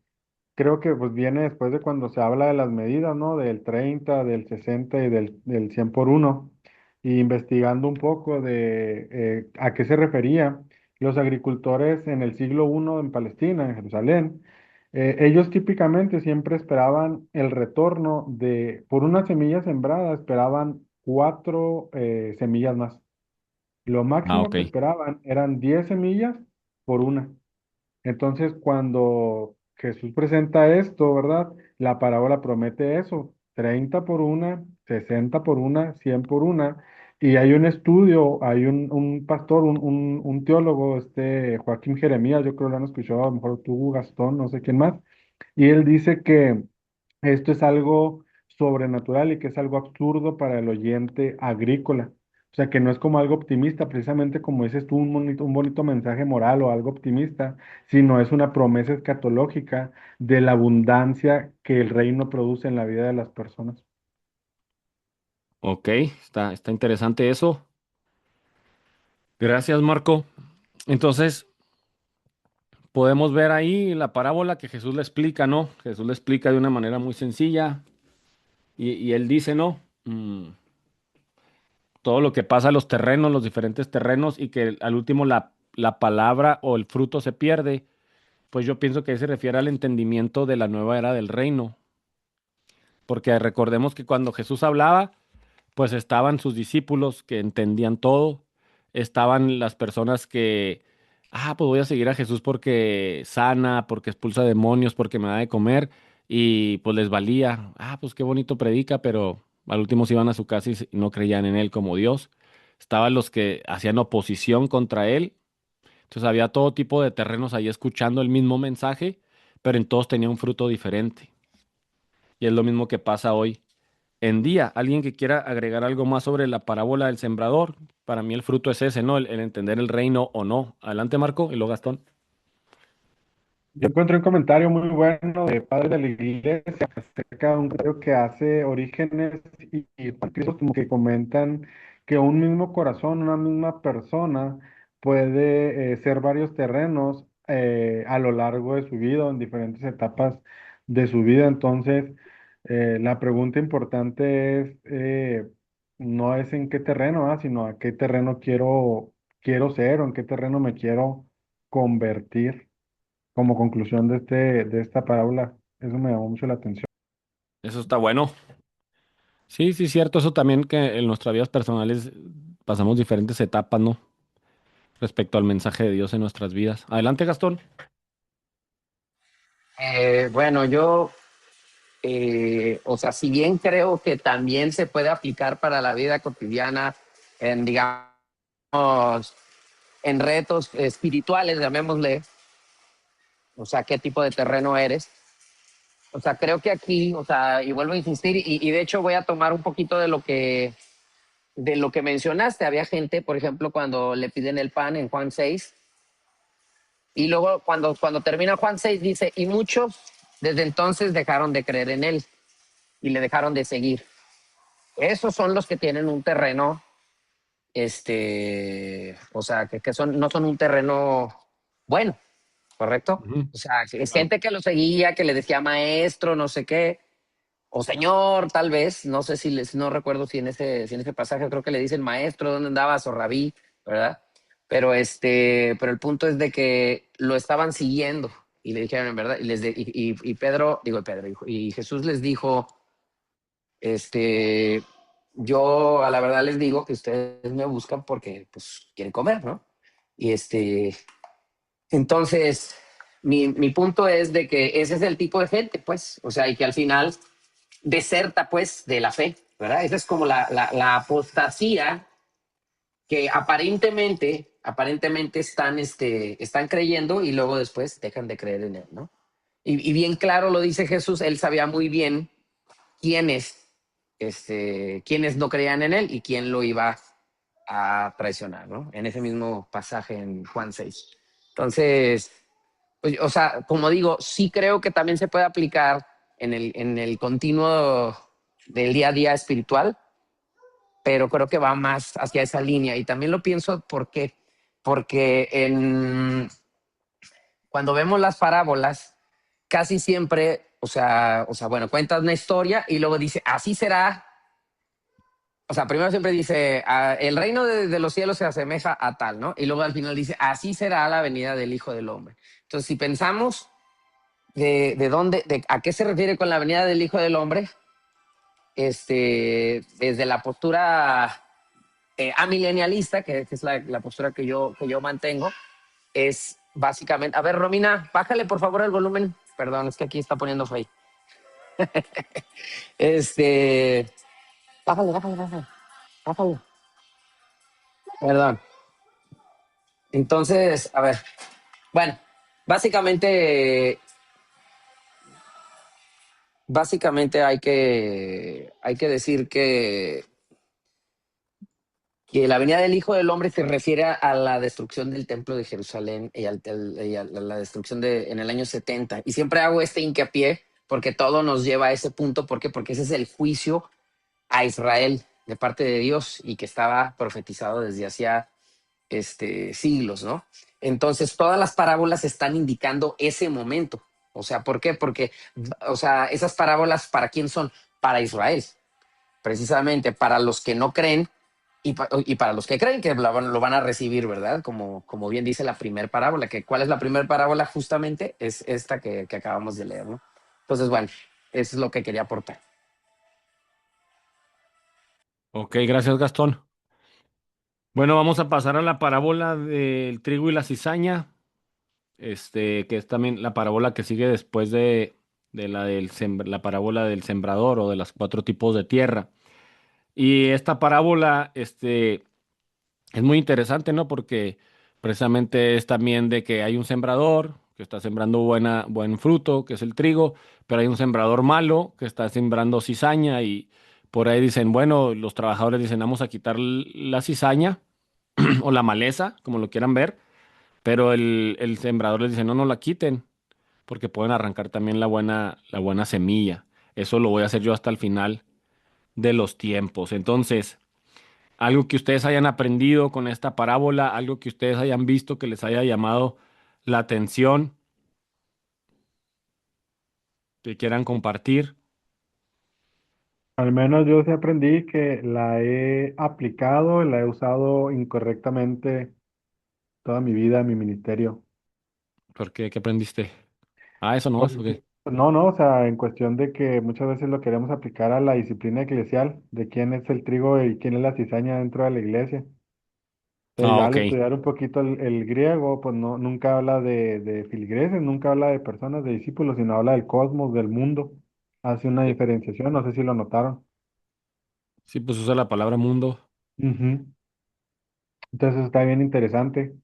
creo que pues viene después de cuando se habla de las medidas, ¿no? Del 30, del 60 y del 100 por uno. Y investigando un poco de a qué se refería, los agricultores en el siglo I en Palestina, en Jerusalén, ellos típicamente siempre esperaban el retorno por una semilla sembrada, esperaban cuatro semillas más. Lo Ah, máximo ok. que esperaban eran 10 semillas por una. Entonces, cuando Jesús presenta esto, ¿verdad? La parábola promete eso, 30 por una, 60 por una, 100 por una. Y hay un estudio, hay un pastor, un teólogo, Joaquín Jeremías, yo creo que lo han escuchado, a lo mejor tú, Gastón, no sé quién más, y él dice que esto es algo sobrenatural y que es algo absurdo para el oyente agrícola. O sea, que no es como algo optimista, precisamente como dices tú, un bonito mensaje moral o algo optimista, sino es una promesa escatológica de la abundancia que el reino produce en la vida de las personas. Ok, está interesante eso. Gracias, Marco. Entonces, podemos ver ahí la parábola que Jesús le explica, ¿no? Jesús le explica de una manera muy sencilla y él dice, ¿no? Todo lo que pasa a los terrenos, los diferentes terrenos y que al último la palabra o el fruto se pierde, pues yo pienso que se refiere al entendimiento de la nueva era del reino. Porque recordemos que cuando Jesús hablaba, pues estaban sus discípulos que entendían todo, estaban las personas que, pues voy a seguir a Jesús porque sana, porque expulsa demonios, porque me da de comer, y pues les valía, pues qué bonito predica, pero al último se iban a su casa y no creían en él como Dios. Estaban los que hacían oposición contra él, entonces había todo tipo de terrenos ahí escuchando el mismo mensaje, pero en todos tenía un fruto diferente. Y es lo mismo que pasa hoy en día. Alguien que quiera agregar algo más sobre la parábola del sembrador. Para mí el fruto es ese, ¿no? El entender el reino o no. Adelante, Marco, y luego Gastón. Yo encontré un comentario muy bueno de padre de la iglesia acerca de un creo que hace Orígenes y Cristo, como que comentan que un mismo corazón, una misma persona puede ser varios terrenos a lo largo de su vida, o en diferentes etapas de su vida. Entonces, la pregunta importante es, no es en qué terreno, sino a qué terreno quiero ser o en qué terreno me quiero convertir como conclusión de esta parábola. Eso me llamó mucho la atención. Eso está bueno. Sí, sí, cierto. Eso también que en nuestras vidas personales pasamos diferentes etapas, ¿no? Respecto al mensaje de Dios en nuestras vidas. Adelante, Gastón. Bueno, yo, o sea, si bien creo que también se puede aplicar para la vida cotidiana, en, digamos, en retos espirituales, llamémosle, o sea, qué tipo de terreno eres. O sea, creo que aquí, o sea, y vuelvo a insistir, y de hecho voy a tomar un poquito de lo que mencionaste. Había gente, por ejemplo, cuando le piden el pan en Juan 6, y luego cuando termina Juan 6 dice, y muchos desde entonces dejaron de creer en él y le dejaron de seguir. Esos son los que tienen un terreno, o sea, que no son un terreno bueno, ¿correcto? Ujú. O sea, que es Claro. gente que lo seguía, que le decía maestro, no sé qué, o señor, tal vez, no sé no recuerdo si en ese pasaje creo que le dicen maestro, ¿dónde andabas? O rabí, ¿verdad? Pero el punto es de que lo estaban siguiendo y le dijeron en verdad, y y Jesús les dijo, este, yo a la verdad les digo que ustedes me buscan porque pues quieren comer, ¿no? Y entonces, mi punto es de que ese es el tipo de gente, pues, o sea, y que al final deserta, pues, de la fe, ¿verdad? Esa es como la apostasía que aparentemente están creyendo y luego después dejan de creer en él, ¿no? Y bien claro lo dice Jesús, él sabía muy bien quiénes, quiénes no creían en él y quién lo iba a traicionar, ¿no? En ese mismo pasaje en Juan 6. Entonces, pues, o sea, como digo, sí creo que también se puede aplicar en el continuo del día a día espiritual, pero creo que va más hacia esa línea. Y también lo pienso porque cuando vemos las parábolas, casi siempre, bueno, cuentas una historia y luego dice, así será. O sea, primero siempre dice, el reino de los cielos se asemeja a tal, ¿no? Y luego al final dice, así será la venida del Hijo del Hombre. Entonces, si pensamos de dónde, a qué se refiere con la venida del Hijo del Hombre, desde la postura amilenialista, que es la postura que yo mantengo, es básicamente, a ver, Romina, bájale por favor el volumen. Perdón, es que aquí está poniendo fey. Bájale, bájale. Perdón. Entonces, a ver, bueno, básicamente, hay que decir que la venida del Hijo del Hombre se refiere a la destrucción del templo de Jerusalén y a la destrucción en el año 70. Y siempre hago este hincapié porque todo nos lleva a ese punto. ¿Por qué? Porque ese es el juicio a Israel de parte de Dios y que estaba profetizado desde hacía siglos, ¿no? Entonces, todas las parábolas están indicando ese momento. O sea, ¿por qué? Porque, o sea, esas parábolas, ¿para quién son? Para Israel, precisamente para los que no creen y para los que creen que lo van a recibir, ¿verdad? Como bien dice la primera parábola, que ¿cuál es la primera parábola? Justamente es esta que acabamos de leer, ¿no? Entonces, bueno, eso es lo que quería aportar. Ok, gracias, Gastón. Bueno, vamos a pasar a la parábola del trigo y la cizaña, que es también la parábola que sigue después de la parábola del sembrador o de los cuatro tipos de tierra. Y esta parábola, es muy interesante, ¿no? Porque precisamente es también de que hay un sembrador que está sembrando buen fruto, que es el trigo, pero hay un sembrador malo que está sembrando cizaña y por ahí dicen, bueno, los trabajadores dicen, vamos a quitar la cizaña o la maleza, como lo quieran ver, pero el sembrador les dice, no, no la quiten, porque pueden arrancar también la buena semilla. Eso lo voy a hacer yo hasta el final de los tiempos. Entonces, algo que ustedes hayan aprendido con esta parábola, algo que ustedes hayan visto que les haya llamado la atención, que quieran compartir. Al menos yo sí aprendí que la he aplicado, la he usado incorrectamente toda mi vida en mi ministerio. ¿Por qué? ¿Qué aprendiste? Ah, eso no Pues, es, ok. no, no, o sea, en cuestión de que muchas veces lo queremos aplicar a la disciplina eclesial, de quién es el trigo y quién es la cizaña dentro de la iglesia. Entonces Ah, ya al ok. estudiar un poquito el griego, pues no, nunca habla de filigreses, nunca habla de personas, de discípulos, sino habla del cosmos, del mundo. Hace una Sí, diferenciación, no sé si lo notaron. sí, pues usa la palabra mundo. Ujú. Entonces está bien interesante.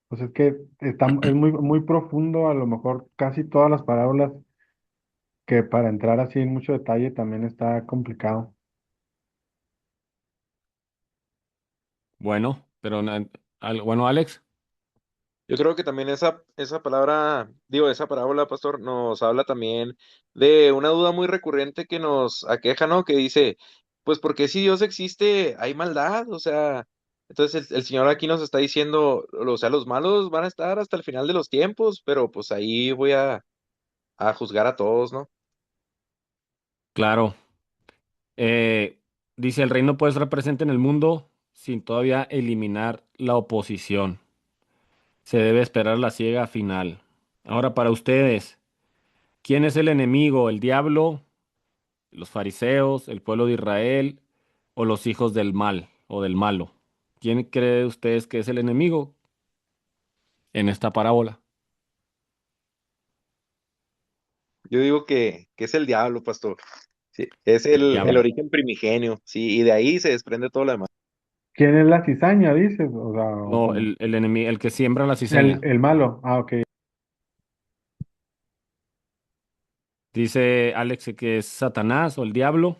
Pues es que es muy, muy profundo, a lo mejor casi todas las parábolas, que para entrar así en mucho detalle también está complicado. Bueno, pero bueno, Alex, Yo creo que también esa palabra, digo, esa parábola, pastor, nos habla también de una duda muy recurrente que nos aqueja, ¿no? Que dice, pues, ¿por qué si Dios existe hay maldad? O sea, entonces el Señor aquí nos está diciendo, o sea, los malos van a estar hasta el final de los tiempos, pero pues ahí voy a juzgar a todos, ¿no? claro. Eh, dice, el reino puede estar presente en el mundo sin todavía eliminar la oposición. Se debe esperar la ciega final. Ahora para ustedes, ¿quién es el enemigo? ¿El diablo, los fariseos, el pueblo de Israel o los hijos del mal o del malo? ¿Quién cree ustedes que es el enemigo en esta parábola? Yo digo que es el diablo, pastor. Sí, es El el diablo. origen primigenio, sí, y de ahí se desprende todo lo demás. ¿Quién es la cizaña, dices? O sea, ¿o No, cómo? el enemigo, el que siembra la El, cizaña. el malo. Ah, ok. Dice Alex que es Satanás o el diablo.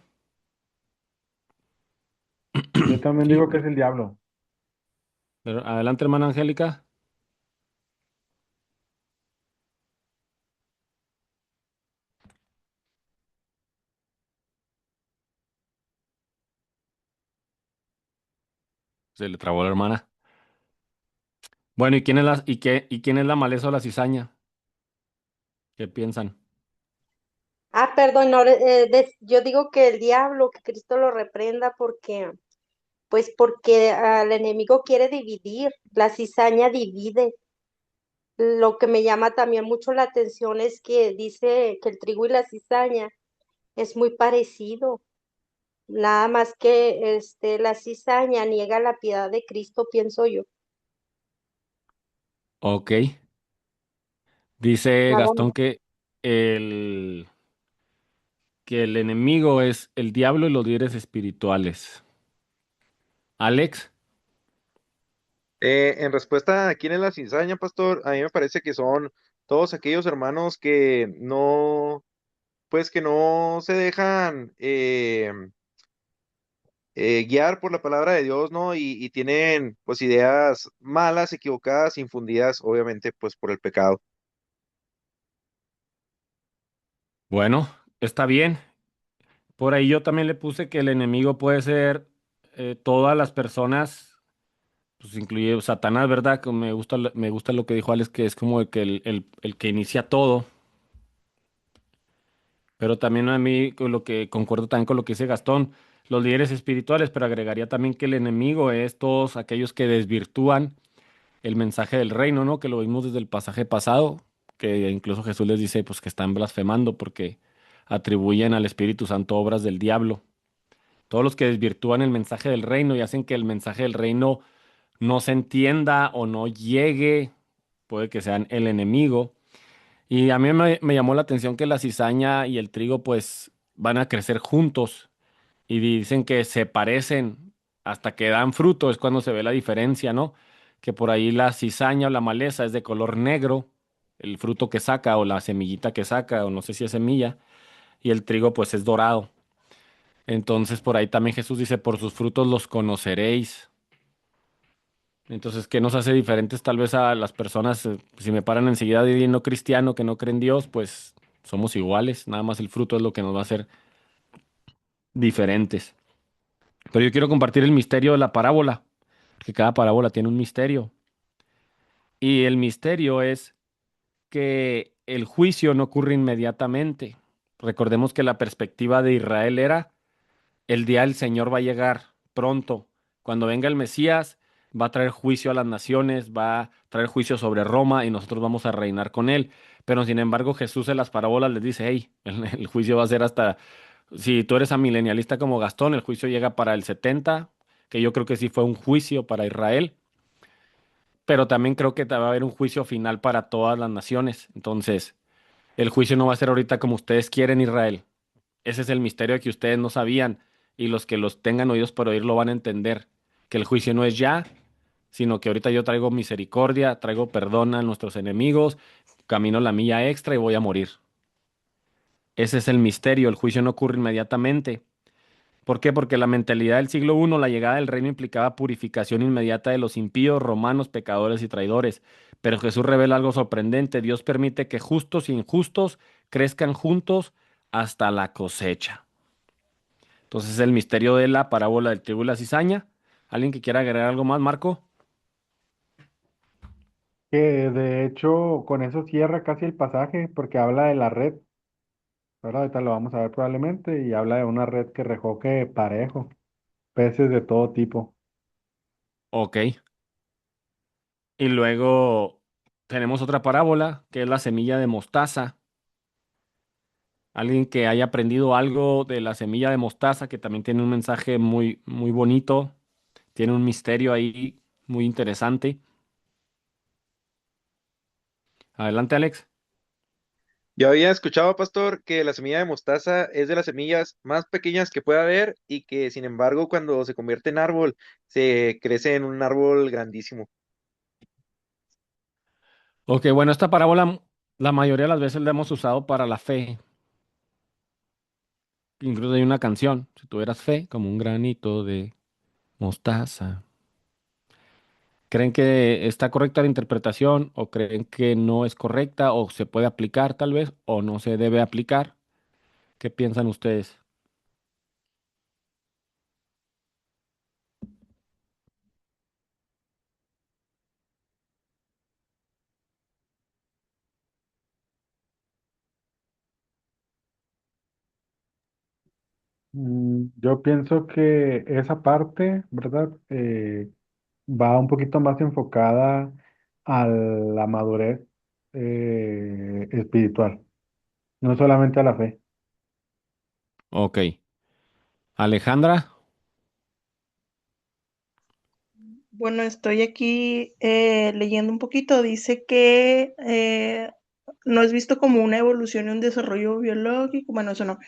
Yo también Sí, digo que es el diablo. Pero adelante, hermana Angélica. Se le trabó la hermana. Bueno, ¿y quién es la maleza o la cizaña? ¿Qué piensan? Ah, perdón, no, yo digo que el diablo, que Cristo lo reprenda porque al enemigo quiere dividir, la cizaña divide. Lo que me llama también mucho la atención es que dice que el trigo y la cizaña es muy parecido, nada más que la cizaña niega la piedad de Cristo, pienso yo. Ok. Dice Nada Gastón más. que el enemigo es el diablo y los líderes espirituales. Alex. En respuesta a quién es la cizaña, pastor, a mí me parece que son todos aquellos hermanos que no, pues que no se dejan guiar por la palabra de Dios, ¿no? Y tienen pues ideas malas, equivocadas, infundidas, obviamente, pues por el pecado. Bueno, está bien. Por ahí yo también le puse que el enemigo puede ser todas las personas, pues incluye Satanás, ¿verdad? Que me gusta lo que dijo Alex, que es como el que inicia todo. Pero también a mí, con lo que concuerdo también con lo que dice Gastón, los líderes espirituales, pero agregaría también que el enemigo es todos aquellos que desvirtúan el mensaje del reino, ¿no? Que lo vimos desde el pasaje pasado, que incluso Jesús les dice, pues que están blasfemando porque atribuyen al Espíritu Santo obras del diablo. Todos los que desvirtúan el mensaje del reino y hacen que el mensaje del reino no se entienda o no llegue, puede que sean el enemigo. Y a mí me llamó la atención que la cizaña y el trigo pues van a crecer juntos y dicen que se parecen hasta que dan fruto, es cuando se ve la diferencia, ¿no? Que por ahí la cizaña o la maleza es de color negro, el fruto que saca o la semillita que saca, o no sé si es semilla, y el trigo pues es dorado. Entonces por ahí también Jesús dice, por sus frutos los conoceréis. Entonces, ¿qué nos hace diferentes tal vez a las personas? Si me paran enseguida de alguien no cristiano que no cree en Dios, pues somos iguales, nada más el fruto es lo que nos va a hacer diferentes. Pero yo quiero compartir el misterio de la parábola, porque cada parábola tiene un misterio. Y el misterio es que el juicio no ocurre inmediatamente. Recordemos que la perspectiva de Israel era el día del Señor va a llegar pronto. Cuando venga el Mesías, va a traer juicio a las naciones, va a traer juicio sobre Roma y nosotros vamos a reinar con él. Pero sin embargo, Jesús en las parábolas les dice, hey, el juicio va a ser hasta, si tú eres amilenialista como Gastón, el juicio llega para el 70, que yo creo que sí fue un juicio para Israel, pero también creo que va a haber un juicio final para todas las naciones. Entonces, el juicio no va a ser ahorita como ustedes quieren, Israel. Ese es el misterio que ustedes no sabían y los que los tengan oídos para oír lo van a entender, que el juicio no es ya, sino que ahorita yo traigo misericordia, traigo perdón a nuestros enemigos, camino la milla extra y voy a morir. Ese es el misterio, el juicio no ocurre inmediatamente. ¿Por qué? Porque la mentalidad del siglo I, la llegada del reino implicaba purificación inmediata de los impíos, romanos, pecadores y traidores. Pero Jesús revela algo sorprendente. Dios permite que justos e injustos crezcan juntos hasta la cosecha. Entonces, el misterio de la parábola del trigo y la cizaña. ¿Alguien que quiera agregar algo más, Marco? Que de hecho con eso cierra casi el pasaje porque habla de la red, ¿verdad? Ahorita lo vamos a ver probablemente y habla de una red que recoge parejo, peces de todo tipo. Ok. Y luego tenemos otra parábola, que es la semilla de mostaza. Alguien que haya aprendido algo de la semilla de mostaza, que también tiene un mensaje muy, muy bonito, tiene un misterio ahí muy interesante. Adelante, Alex. Yo había escuchado, pastor, que la semilla de mostaza es de las semillas más pequeñas que puede haber y que, sin embargo, cuando se convierte en árbol, se crece en un árbol grandísimo. Ok, bueno, esta parábola la mayoría de las veces la hemos usado para la fe. Incluso hay una canción, si tuvieras fe, como un granito de mostaza. ¿Creen que está correcta la interpretación o creen que no es correcta o se puede aplicar tal vez o no se debe aplicar? ¿Qué piensan ustedes? Yo pienso que esa parte, ¿verdad? Va un poquito más enfocada a la madurez espiritual, no solamente a la fe. Ok. Alejandra, Bueno, estoy aquí leyendo un poquito. Dice que no es visto como una evolución y un desarrollo biológico. Bueno, eso no.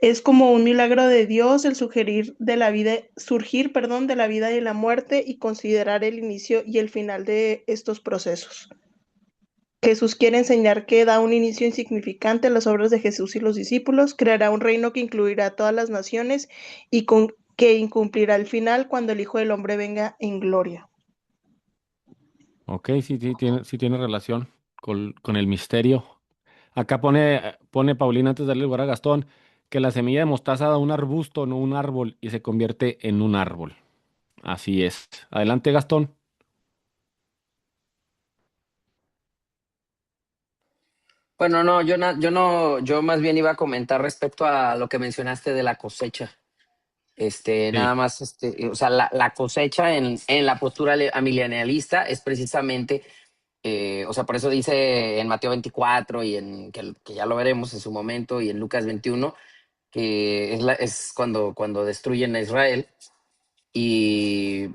Es como un milagro de Dios el sugerir de la vida, surgir, perdón, de la vida y la muerte y considerar el inicio y el final de estos procesos. Jesús quiere enseñar que da un inicio insignificante a las obras de Jesús y los discípulos, creará un reino que incluirá a todas las naciones y que incumplirá el final cuando el Hijo del Hombre venga en gloria. ok, sí tiene relación con el misterio. Acá pone Paulina antes de darle lugar a Gastón que la semilla de mostaza da un arbusto, no un árbol, y se convierte en un árbol. Así es. Adelante, Gastón. Bueno, no, yo no, yo más bien iba a comentar respecto a lo que mencionaste de la cosecha. Sí, Nada más, o sea, la cosecha en la postura amilenialista es precisamente, o sea, por eso dice en Mateo 24 y que ya lo veremos en su momento, y en Lucas 21, que es cuando destruyen a Israel y,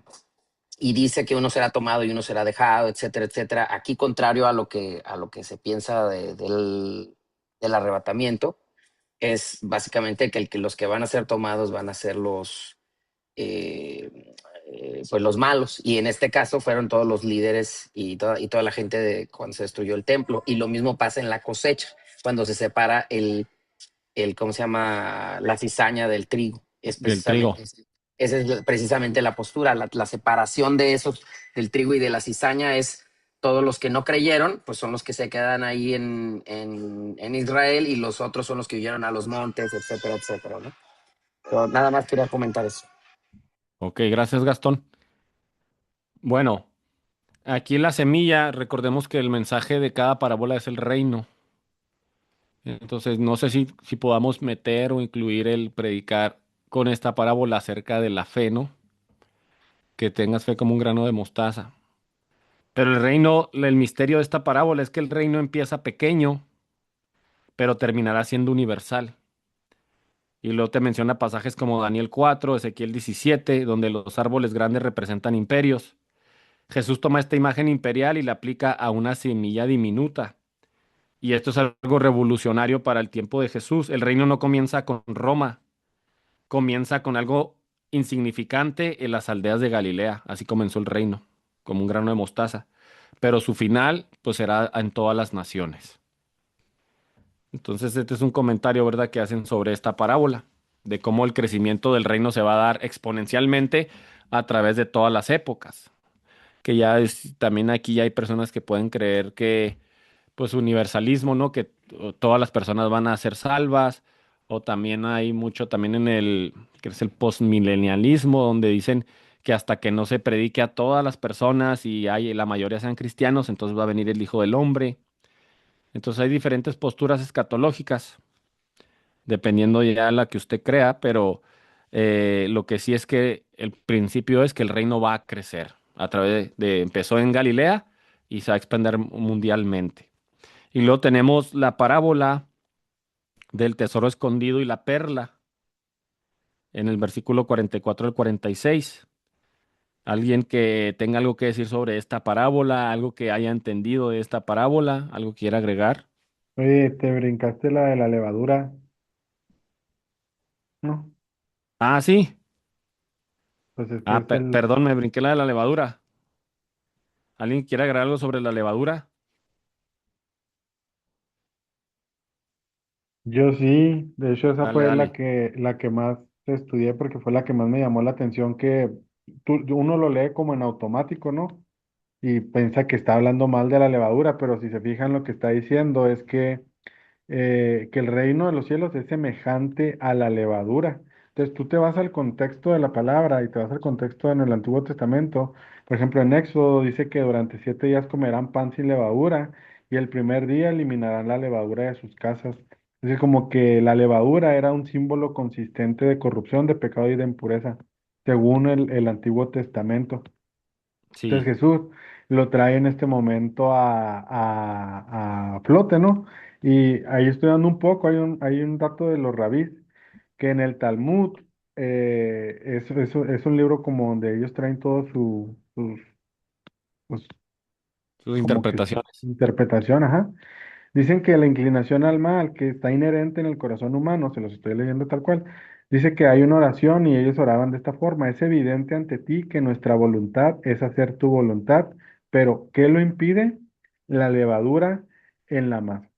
y dice que uno será tomado y uno será dejado, etcétera, etcétera. Aquí, contrario a lo que se piensa del arrebatamiento, es básicamente que los que van a ser tomados van a ser eh, pues los malos. Y en este caso fueron todos los líderes y toda la gente de cuando se destruyó el templo. Y lo mismo pasa en la cosecha, cuando se separa ¿cómo se llama? La cizaña del trigo. del trigo. Esa es precisamente la postura, la separación de esos, del trigo y de la cizaña es todos los que no creyeron, pues son los que se quedan ahí en Israel y los otros son los que huyeron a los montes, etcétera, etcétera, ¿no? Pero nada más quería comentar eso. Ok, gracias, Gastón. Bueno, aquí en la semilla, recordemos que el mensaje de cada parábola es el reino. Entonces, no sé si podamos meter o incluir el predicar con esta parábola acerca de la fe, ¿no? Que tengas fe como un grano de mostaza. Pero el reino, el misterio de esta parábola es que el reino empieza pequeño, pero terminará siendo universal. Y luego te menciona pasajes como Daniel 4, Ezequiel 17, donde los árboles grandes representan imperios. Jesús toma esta imagen imperial y la aplica a una semilla diminuta. Y esto es algo revolucionario para el tiempo de Jesús. El reino no comienza con Roma, comienza con algo insignificante en las aldeas de Galilea. Así comenzó el reino, como un grano de mostaza. Pero su final, pues será en todas las naciones. Entonces, este es un comentario, ¿verdad?, que hacen sobre esta parábola, de cómo el crecimiento del reino se va a dar exponencialmente a través de todas las épocas. Que ya es, también aquí ya hay personas que pueden creer que, pues, universalismo, ¿no? Que todas las personas van a ser salvas, o también hay mucho también en que es el postmilenialismo, donde dicen que hasta que no se predique a todas las personas y la mayoría sean cristianos, entonces va a venir el Hijo del Hombre. Entonces hay diferentes posturas escatológicas, dependiendo ya la que usted crea, pero lo que sí es que el principio es que el reino va a crecer a través empezó en Galilea y se va a expandir mundialmente. Y luego tenemos la parábola del tesoro escondido y la perla en el versículo 44 al 46. ¿Alguien que tenga algo que decir sobre esta parábola, algo que haya entendido de esta parábola, algo que quiera agregar? Oye, te brincaste la de la levadura, ¿no? Ah, sí. Pues es que Ah, es el, perdón, me brinqué la de la levadura. ¿Alguien quiere agregar algo sobre la levadura? yo sí, de hecho esa Dale, fue dale. la que más estudié porque fue la que más me llamó la atención que uno lo lee como en automático, ¿no? y piensa que está hablando mal de la levadura, pero si se fijan lo que está diciendo es que el reino de los cielos es semejante a la levadura. Entonces tú te vas al contexto de la palabra y te vas al contexto en el Antiguo Testamento. Por ejemplo, en Éxodo dice que durante 7 días comerán pan sin levadura y el primer día eliminarán la levadura de sus casas. Es como que la levadura era un símbolo consistente de corrupción, de pecado y de impureza, según el Antiguo Testamento. Sí, Entonces Jesús lo trae en este momento a flote, ¿no? Y ahí estoy dando un poco, hay un dato de los rabís, que en el Talmud es un libro como donde ellos traen todos sus, pues, sus como que su interpretaciones. interpretación, ajá. Dicen que la inclinación al mal, que está inherente en el corazón humano, se los estoy leyendo tal cual, dice que hay una oración y ellos oraban de esta forma: es evidente ante ti que nuestra voluntad es hacer tu voluntad, pero ¿qué lo impide? La levadura en la masa.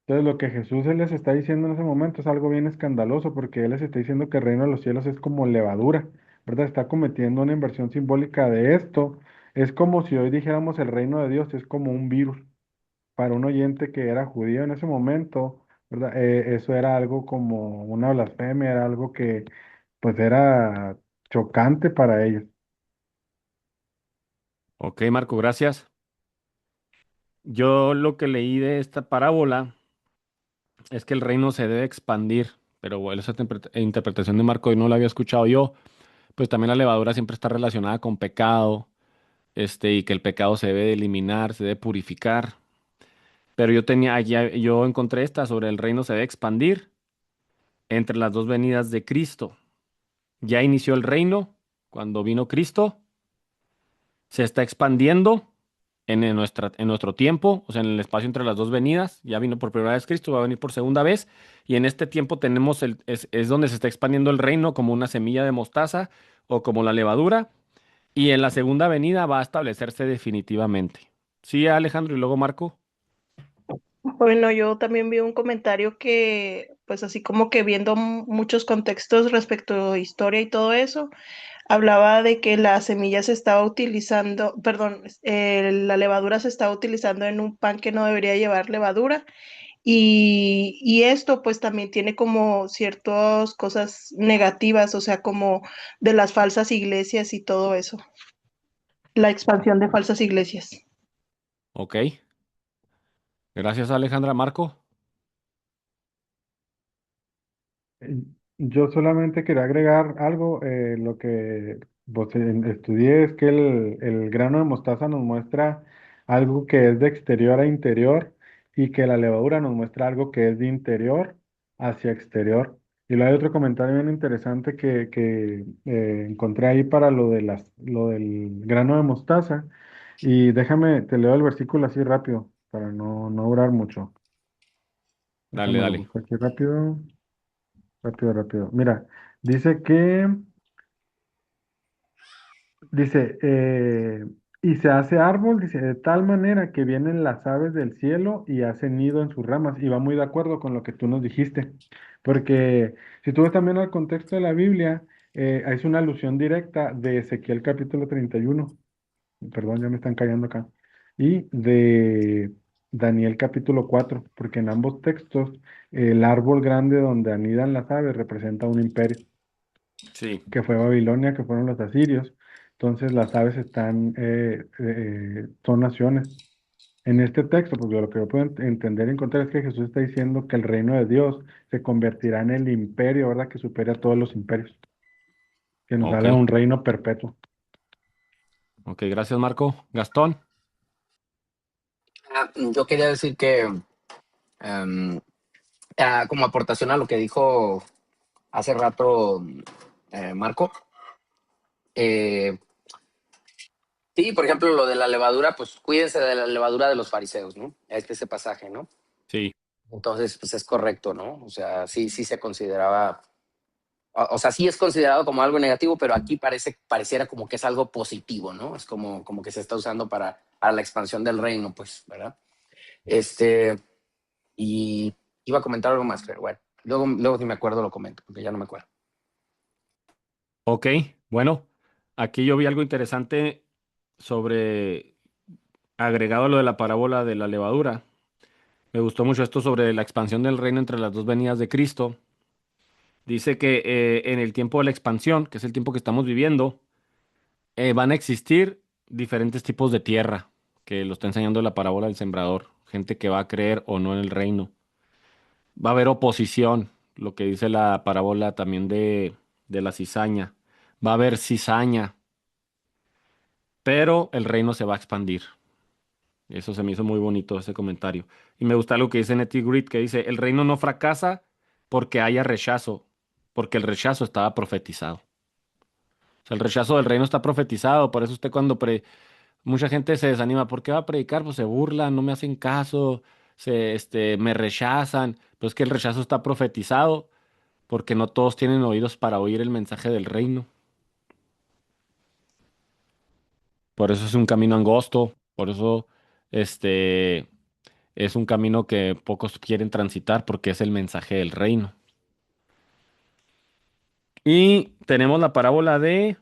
Entonces lo que Jesús les está diciendo en ese momento es algo bien escandaloso, porque Él les está diciendo que el reino de los cielos es como levadura, ¿verdad? Está cometiendo una inversión simbólica de esto. Es como si hoy dijéramos el reino de Dios es como un virus para un oyente que era judío en ese momento, ¿verdad? Eso era algo como una blasfemia, era algo que pues era chocante para ellos. Ok, Marco, gracias. Yo lo que leí de esta parábola es que el reino se debe expandir, pero bueno, esa interpretación de Marco y no la había escuchado yo. Pues también la levadura siempre está relacionada con pecado, y que el pecado se debe de eliminar, se debe purificar. Pero yo encontré esta sobre el reino se debe expandir entre las dos venidas de Cristo. Ya inició el reino cuando vino Cristo, se está expandiendo en nuestro tiempo, o sea, en el espacio entre las dos venidas. Ya vino por primera vez Cristo, va a venir por segunda vez, y en este tiempo es donde se está expandiendo el reino como una semilla de mostaza o como la levadura, y en la segunda venida va a establecerse definitivamente. Sí, Alejandro, y luego Marco. Bueno, yo también vi un comentario que, pues así como que viendo muchos contextos respecto a historia y todo eso, hablaba de que la semilla se estaba utilizando, perdón, la levadura se estaba utilizando en un pan que no debería llevar levadura. Y esto pues también tiene como ciertas cosas negativas, o sea, como de las falsas iglesias y todo eso, la expansión de falsas iglesias. Ok, gracias Alejandra. Marco. Eh, Yo solamente quería agregar algo, lo que pues, estudié es que el grano de mostaza nos muestra algo que es de exterior a interior y que la levadura nos muestra algo que es de interior hacia exterior. Y luego hay otro comentario bien interesante que encontré ahí para lo del grano de mostaza. Y déjame, te leo el versículo así rápido para no durar mucho. Dale, Déjame lo dale. busco aquí rápido. Rápido, rápido. Mira, dice que, dice, y se hace árbol, dice, de tal manera que vienen las aves del cielo y hacen nido en sus ramas. Y va muy de acuerdo con lo que tú nos dijiste. Porque si tú ves también al contexto de la Biblia, es una alusión directa de Ezequiel capítulo 31. Perdón, ya me están callando acá. Y de Daniel capítulo 4, porque en ambos textos el árbol grande donde anidan las aves representa un imperio, Sí, que fue Babilonia, que fueron los asirios. Entonces las aves son naciones. En este texto, porque lo que yo puedo entender y encontrar es que Jesús está diciendo que el reino de Dios se convertirá en el imperio, ¿verdad? Que supere a todos los imperios, que nos ok, habla de un reino perpetuo. ok, gracias Marco. Gastón. Yo quería decir que, em, como aportación a lo que dijo hace rato Marco, eh, sí, por ejemplo, lo de la levadura, pues cuídense de la levadura de los fariseos, ¿no? Ese pasaje, ¿no? Sí, Entonces, pues es correcto, ¿no? O sea, sí se consideraba, o sea, sí es considerado como algo negativo, pero aquí pareciera como que es algo positivo, ¿no? Es como que se está usando para la expansión del reino, pues, ¿verdad? Este, y iba a comentar algo más, pero bueno, luego si me acuerdo lo comento, porque ya no me acuerdo. ok, bueno, aquí yo vi algo interesante sobre agregado a lo de la parábola de la levadura, me gustó mucho esto sobre la expansión del reino entre las dos venidas de Cristo. Dice que en el tiempo de la expansión, que es el tiempo que estamos viviendo, van a existir diferentes tipos de tierra, que lo está enseñando la parábola del sembrador, gente que va a creer o no en el reino. Va a haber oposición, lo que dice la parábola también de la cizaña. Va a haber cizaña, pero el reino se va a expandir. Eso se me hizo muy bonito ese comentario. Y me gusta lo que dice Nettie Grit, que dice, el reino no fracasa porque haya rechazo, porque el rechazo estaba profetizado. O sea, el rechazo del reino está profetizado, por eso usted mucha gente se desanima, ¿por qué va a predicar? Pues se burlan, no me hacen caso, me rechazan, pero es que el rechazo está profetizado porque no todos tienen oídos para oír el mensaje del reino. Por eso es un camino angosto, por eso este es un camino que pocos quieren transitar porque es el mensaje del reino. Y tenemos la parábola de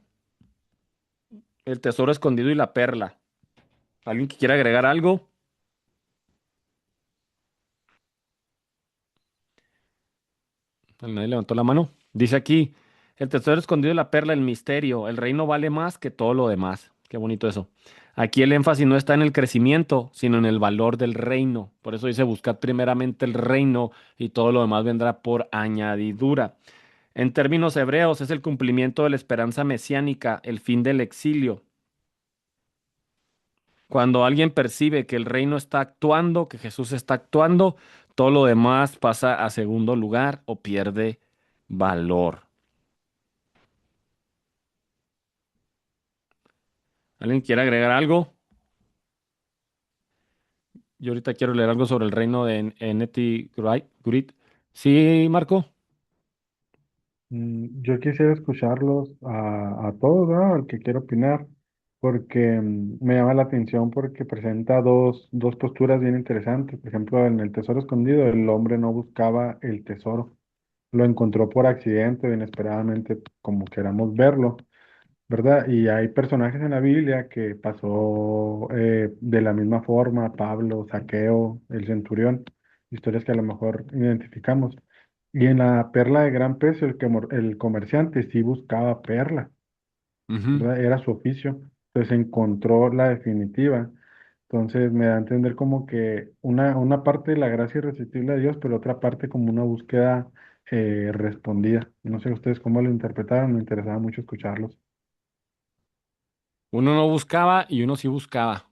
el tesoro escondido y la perla. ¿Alguien que quiera agregar algo? Nadie levantó la mano. Dice aquí, el tesoro escondido y la perla, el misterio. El reino vale más que todo lo demás. Qué bonito eso. Aquí el énfasis no está en el crecimiento, sino en el valor del reino. Por eso dice, buscad primeramente el reino y todo lo demás vendrá por añadidura. En términos hebreos, es el cumplimiento de la esperanza mesiánica, el fin del exilio. Cuando alguien percibe que el reino está actuando, que Jesús está actuando, todo lo demás pasa a segundo lugar o pierde valor. ¿Alguien quiere agregar algo? Yo ahorita quiero leer algo sobre el reino de N.T. Wright. Sí, Marco. Yo quisiera escucharlos a todos, ¿no? Al que quiera opinar, porque me llama la atención porque presenta dos posturas bien interesantes. Por ejemplo, en el tesoro escondido, el hombre no buscaba el tesoro, lo encontró por accidente o inesperadamente, como queramos verlo, ¿verdad? Y hay personajes en la Biblia que pasó de la misma forma, Pablo, Zaqueo, el centurión, historias que a lo mejor identificamos. Y en la perla de gran precio, el comerciante sí buscaba perla, Ujú. ¿verdad? Era su oficio, entonces encontró la definitiva. Entonces me da a entender como que una parte de la gracia irresistible de Dios, pero otra parte como una búsqueda respondida. No sé ustedes cómo lo interpretaron, me interesaba mucho escucharlos. Uno no buscaba y uno sí buscaba.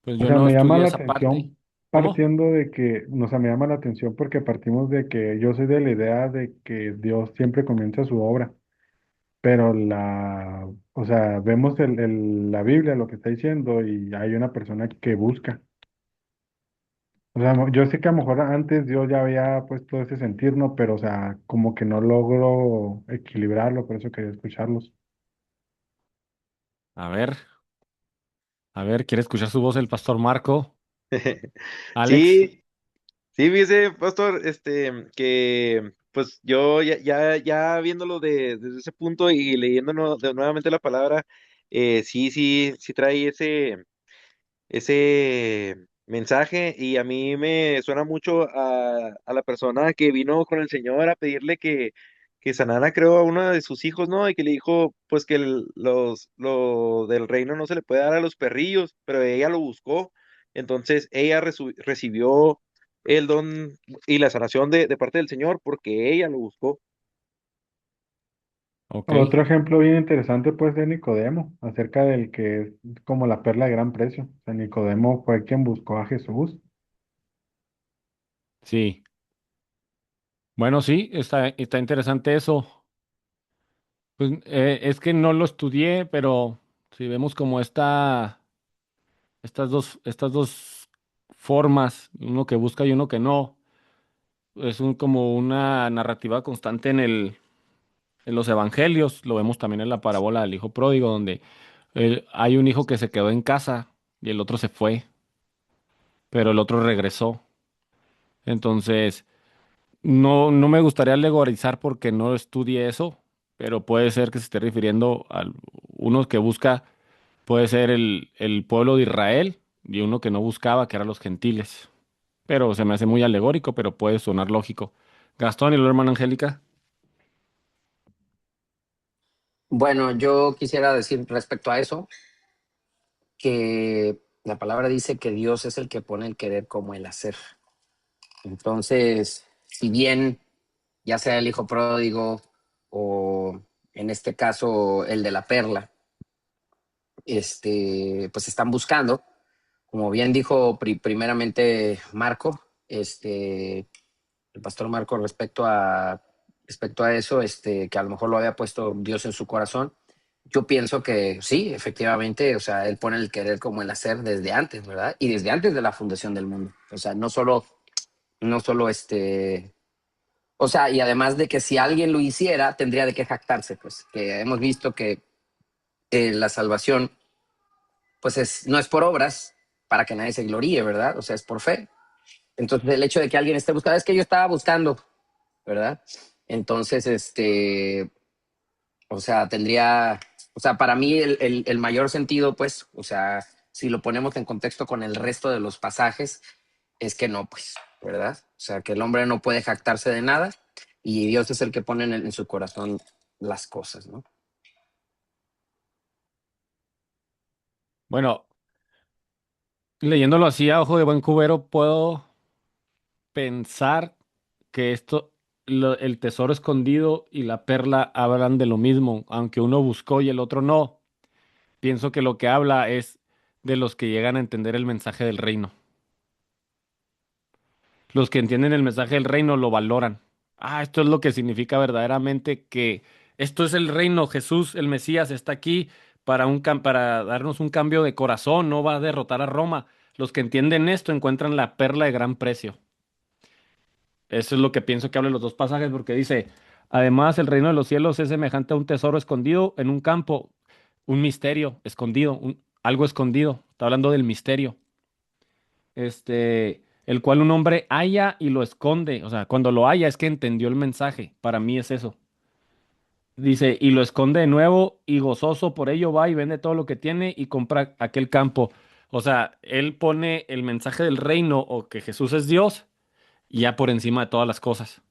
Pues O yo sea, no me llama estudié la esa parte. atención ¿Cómo? partiendo de que, o sea, me llama la atención porque partimos de que yo soy de la idea de que Dios siempre comienza su obra, pero o sea, vemos la Biblia, lo que está diciendo, y hay una persona que busca. O sea, yo sé que a lo mejor antes Dios ya había puesto ese sentir, ¿no? Pero, o sea, como que no logro equilibrarlo, por eso quería escucharlos. A ver, ¿quiere escuchar su voz el pastor Marco? Alex. Sí, sí, fíjese, pastor, que pues yo ya viéndolo desde ese punto y leyendo nuevamente la palabra, sí trae ese mensaje y a mí me suena mucho a la persona que vino con el Señor a pedirle que sanara, creo, a uno de sus hijos, ¿no? Y que le dijo, pues que lo del reino no se le puede dar a los perrillos, pero ella lo buscó, entonces ella recibió el don y la sanación de parte del Señor porque ella lo buscó. Ok. Otro ejemplo bien interesante puede ser Nicodemo, acerca del que es como la perla de gran precio. O sea, Nicodemo fue quien buscó a Jesús. Sí. Bueno, sí, está interesante eso. Pues es que no lo estudié, pero si vemos como estas dos formas, uno que busca y uno que no, es como una narrativa constante en los evangelios, lo vemos también en la parábola del hijo pródigo, donde hay un hijo que se quedó en casa y el otro se fue, pero el otro regresó. Entonces, no me gustaría alegorizar porque no estudié eso, pero puede ser que se esté refiriendo a uno que busca puede ser el pueblo de Israel y uno que no buscaba, que eran los gentiles. Pero se me hace muy alegórico, pero puede sonar lógico. Gastón y la hermana Angélica. Bueno, yo quisiera decir respecto a eso que la palabra dice que Dios es el que pone el querer como el hacer. Entonces, si bien ya sea el hijo pródigo o en este caso el de la perla, pues están buscando, como bien dijo primeramente Marco, el pastor Marco respecto a eso, que a lo mejor lo había puesto Dios en su corazón. Yo pienso que sí, efectivamente, o sea, él pone el querer como el hacer desde antes, ¿verdad? Y desde antes de la fundación del mundo. O sea, no solo o sea, y además de que si alguien lo hiciera, tendría de qué jactarse, pues, que hemos visto que la salvación, pues no es por obras para que nadie se gloríe, ¿verdad? O sea, es por fe. Entonces, el hecho de que alguien esté buscando, es que yo estaba buscando, ¿verdad? Entonces, o sea, o sea, para mí el mayor sentido, pues, o sea, si lo ponemos en contexto con el resto de los pasajes, es que no, pues, ¿verdad? O sea, que el hombre no puede jactarse de nada y Dios es el que pone en su corazón las cosas, ¿no? Bueno, leyéndolo así a ojo de buen cubero, puedo pensar que el tesoro escondido y la perla hablan de lo mismo, aunque uno buscó y el otro no. Pienso que lo que habla es de los que llegan a entender el mensaje del reino. Los que entienden el mensaje del reino lo valoran. Ah, esto es lo que significa verdaderamente que esto es el reino. Jesús, el Mesías, está aquí para darnos un cambio de corazón, no va a derrotar a Roma. Los que entienden esto encuentran la perla de gran precio. Eso es lo que pienso que hablan los dos pasajes, porque dice, además el reino de los cielos es semejante a un tesoro escondido en un campo, un misterio escondido, algo escondido. Está hablando del misterio. El cual un hombre halla y lo esconde. O sea, cuando lo halla es que entendió el mensaje. Para mí es eso. Dice, y lo esconde de nuevo y gozoso por ello va y vende todo lo que tiene y compra aquel campo. O sea, él pone el mensaje del reino o que Jesús es Dios ya por encima de todas las cosas.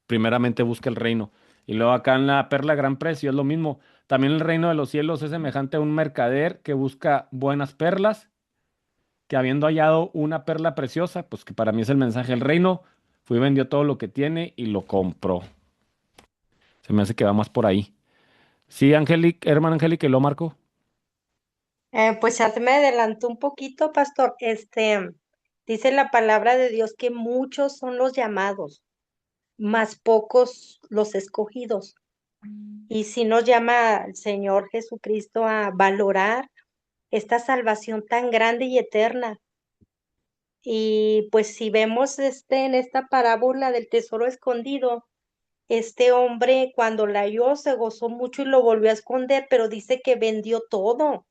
Primeramente busca el reino. Y luego acá en la perla de gran precio es lo mismo. También el reino de los cielos es semejante a un mercader que busca buenas perlas, que habiendo hallado una perla preciosa, pues que para mí es el mensaje del reino, fue y vendió todo lo que tiene y lo compró. Se me hace que va más por ahí. Sí, Angélica, hermano Angélica, ¿y lo marco? Pues ya se me adelantó un poquito, pastor. Dice la palabra de Dios que muchos son los llamados, más pocos los escogidos. Y si nos llama el Señor Jesucristo a valorar esta salvación tan grande y eterna. Y pues si vemos en esta parábola del tesoro escondido, este hombre cuando la halló se gozó mucho y lo volvió a esconder, pero dice que vendió todo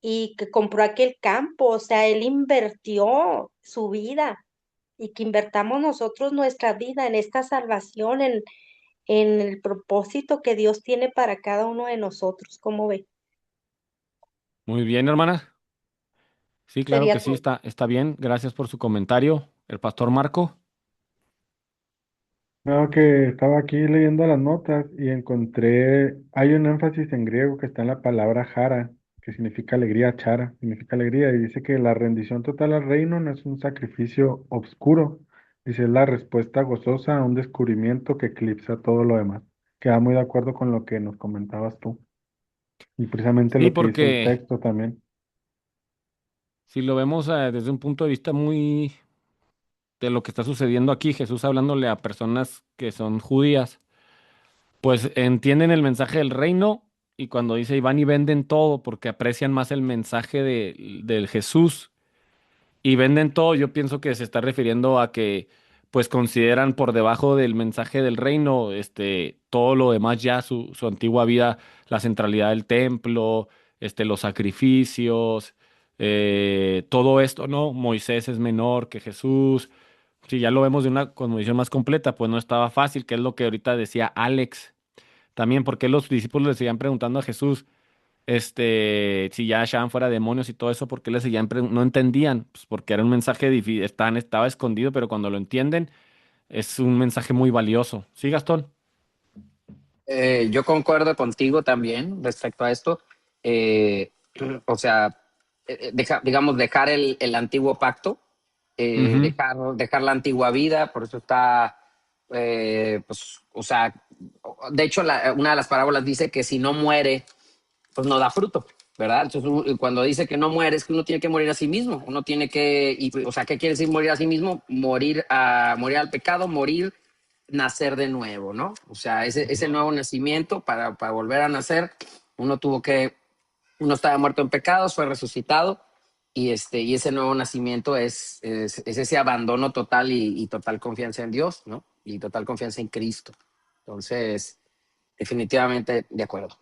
y que compró aquel campo, o sea, él invirtió su vida y que invertamos nosotros nuestra vida en esta salvación, en el propósito que Dios tiene para cada uno de nosotros. ¿Cómo ve? Muy bien, hermana. Sí, claro que Sería sí, todo. está bien. Gracias por su comentario. El pastor Marco. No, que estaba aquí leyendo las notas y encontré, hay un énfasis en griego que está en la palabra jara, que significa alegría, chara, significa alegría, y dice que la rendición total al reino no es un sacrificio obscuro, dice es la respuesta gozosa a un descubrimiento que eclipsa todo lo demás. Queda muy de acuerdo con lo que nos comentabas tú, y precisamente Sí, lo que dice el porque texto también. si lo vemos desde un punto de vista muy de lo que está sucediendo aquí, Jesús hablándole a personas que son judías, pues entienden el mensaje del reino y cuando dice y van y venden todo porque aprecian más el mensaje del Jesús y venden todo, yo pienso que se está refiriendo a que pues consideran por debajo del mensaje del reino, todo lo demás ya, su antigua vida, la centralidad del templo, los sacrificios, todo esto, ¿no? Moisés es menor que Jesús. Si ya lo vemos de una condición más completa, pues no estaba fácil, que es lo que ahorita decía Alex. También, porque los discípulos le seguían preguntando a Jesús, si ya echaban fuera demonios y todo eso, ¿por qué no entendían? Pues porque era un mensaje difícil, estaba escondido, pero cuando lo entienden, es un mensaje muy valioso. ¿Sí, Gastón? Yo concuerdo contigo también respecto a esto. Eh, o sea, digamos, dejar el antiguo pacto, Ujú. dejar la antigua vida, por eso está, pues, o sea, de hecho, una de las parábolas dice que si no muere, pues no da fruto, ¿verdad? Entonces, cuando dice que no muere, es que uno tiene que morir a sí mismo, uno tiene que, o sea, ¿qué quiere decir morir a sí mismo? Morir al pecado, morir, nacer de nuevo, ¿no? O sea, ese nuevo nacimiento, para volver a nacer, uno tuvo que, uno estaba muerto en pecados, fue resucitado, y ese nuevo nacimiento es ese abandono total y total confianza en Dios, ¿no? Y total confianza en Cristo. Entonces, definitivamente de acuerdo.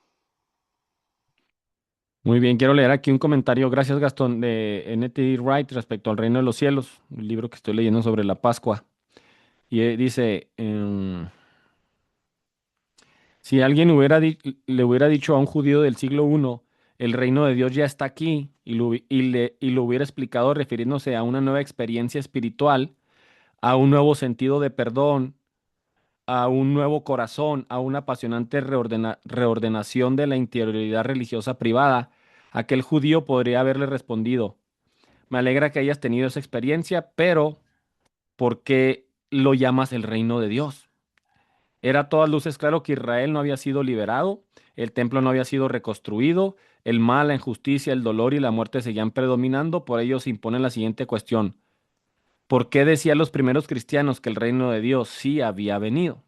Muy bien, quiero leer aquí un comentario, gracias Gastón, de N.T. Wright respecto al reino de los cielos, un libro que estoy leyendo sobre la Pascua. Y dice, si alguien le hubiera dicho a un judío del siglo I, el reino de Dios ya está aquí, y lo hubiera explicado refiriéndose a una nueva experiencia espiritual, a un nuevo sentido de perdón, a un nuevo corazón, a una apasionante reordenación de la interioridad religiosa privada, aquel judío podría haberle respondido: me alegra que hayas tenido esa experiencia, pero ¿por qué lo llamas el reino de Dios? Era a todas luces claro que Israel no había sido liberado, el templo no había sido reconstruido, el mal, la injusticia, el dolor y la muerte seguían predominando. Por ello se impone la siguiente cuestión: ¿por qué decían los primeros cristianos que el reino de Dios sí había venido?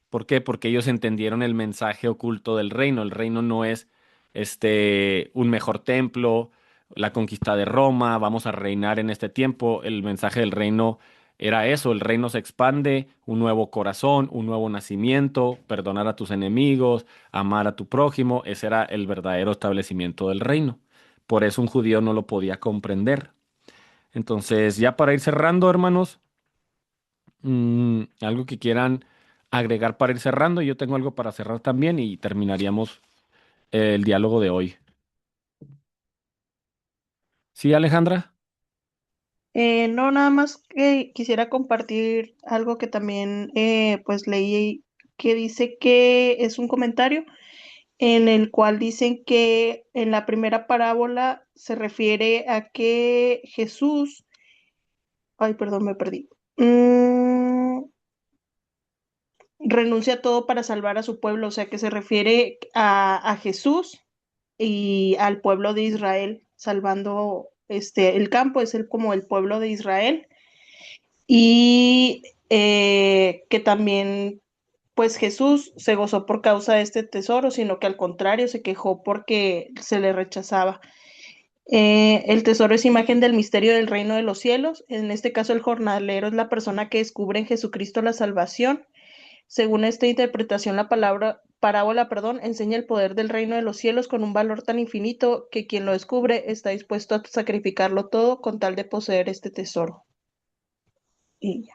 ¿Por qué? Porque ellos entendieron el mensaje oculto del reino. El reino no es un mejor templo, la conquista de Roma, vamos a reinar en este tiempo. El mensaje del reino era eso: el reino se expande, un nuevo corazón, un nuevo nacimiento, perdonar a tus enemigos, amar a tu prójimo. Ese era el verdadero establecimiento del reino. Por eso un judío no lo podía comprender. Entonces, ya para ir cerrando, hermanos, algo que quieran agregar para ir cerrando. Yo tengo algo para cerrar también y terminaríamos el diálogo de hoy. ¿Sí, Alejandra? No, nada más que quisiera compartir algo que también pues leí, que dice que es un comentario en el cual dicen que en la primera parábola se refiere a que Jesús, ay, perdón, me perdí. Renuncia a todo para salvar a su pueblo, o sea que se refiere a Jesús y al pueblo de Israel, salvando el campo, es como el pueblo de Israel, y que también pues Jesús se gozó por causa de este tesoro, sino que al contrario se quejó porque se le rechazaba. El tesoro es imagen del misterio del reino de los cielos. En este caso, el jornalero es la persona que descubre en Jesucristo la salvación. Según esta interpretación, la parábola, perdón, enseña el poder del reino de los cielos con un valor tan infinito que quien lo descubre está dispuesto a sacrificarlo todo con tal de poseer este tesoro. Y ya.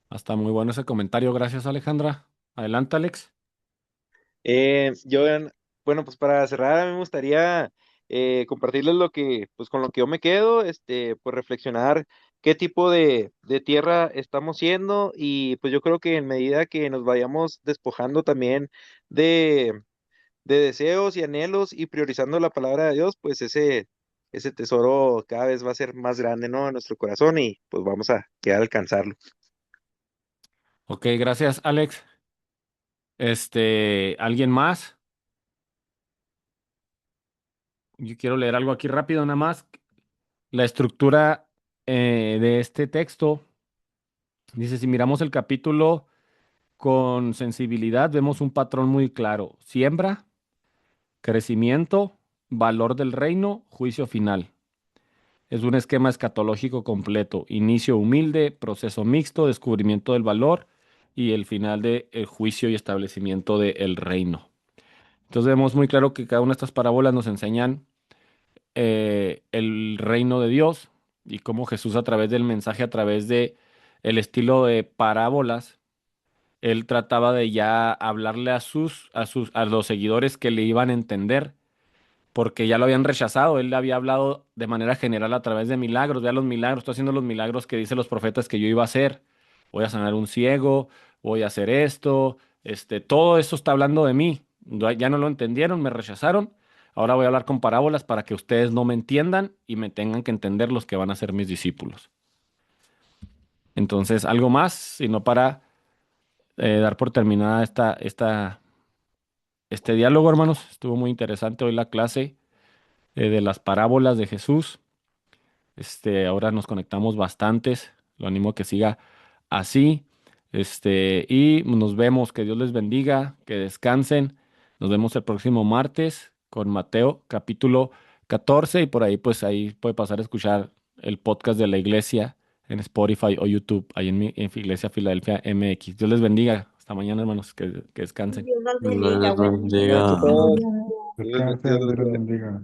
Hasta muy bueno ese comentario. Gracias, Alejandra. Adelante, Alex. Yo, bueno, pues para cerrar, a mí me gustaría compartirles pues con lo que yo me quedo, pues reflexionar qué tipo de tierra estamos siendo, y pues yo creo que en medida que nos vayamos despojando también de, de deseos y anhelos y priorizando la palabra de Dios, pues ese tesoro cada vez va a ser más grande, ¿no? En nuestro corazón, y pues vamos a llegar a alcanzarlo. Ok, gracias, Alex. ¿Alguien más? Yo quiero leer algo aquí rápido, nada más. La estructura de este texto dice: si miramos el capítulo con sensibilidad, vemos un patrón muy claro: siembra, crecimiento, valor del reino, juicio final. Es un esquema escatológico completo: inicio humilde, proceso mixto, descubrimiento del valor y el final del juicio y establecimiento del reino. Entonces vemos muy claro que cada una de estas parábolas nos enseñan el reino de Dios, y cómo Jesús, a través del mensaje, a través de el estilo de parábolas, él trataba de ya hablarle a los seguidores que le iban a entender, porque ya lo habían rechazado. Él le había hablado de manera general a través de milagros. Vea los milagros, estoy haciendo los milagros que dicen los profetas que yo iba a hacer. Voy a sanar un ciego, voy a hacer esto, todo esto está hablando de mí. Ya no lo entendieron, me rechazaron. Ahora voy a hablar con parábolas para que ustedes no me entiendan y me tengan que entender los que van a ser mis discípulos. Entonces, algo más, sino para dar por terminada este diálogo, hermanos. Estuvo muy interesante hoy la clase de las parábolas de Jesús. Ahora nos conectamos bastantes. Lo animo a que siga así. Y nos vemos. Que Dios les bendiga, que descansen. Nos vemos el próximo martes con Mateo, capítulo 14. Y por ahí, pues ahí puede pasar a escuchar el podcast de la iglesia en Spotify o YouTube, ahí en Iglesia Filadelfia MX. Dios les bendiga. Hasta mañana, hermanos. Que descansen. Dios los Dios bendiga. les Buen día. bendiga. Dios Descansen, Dios los bendiga.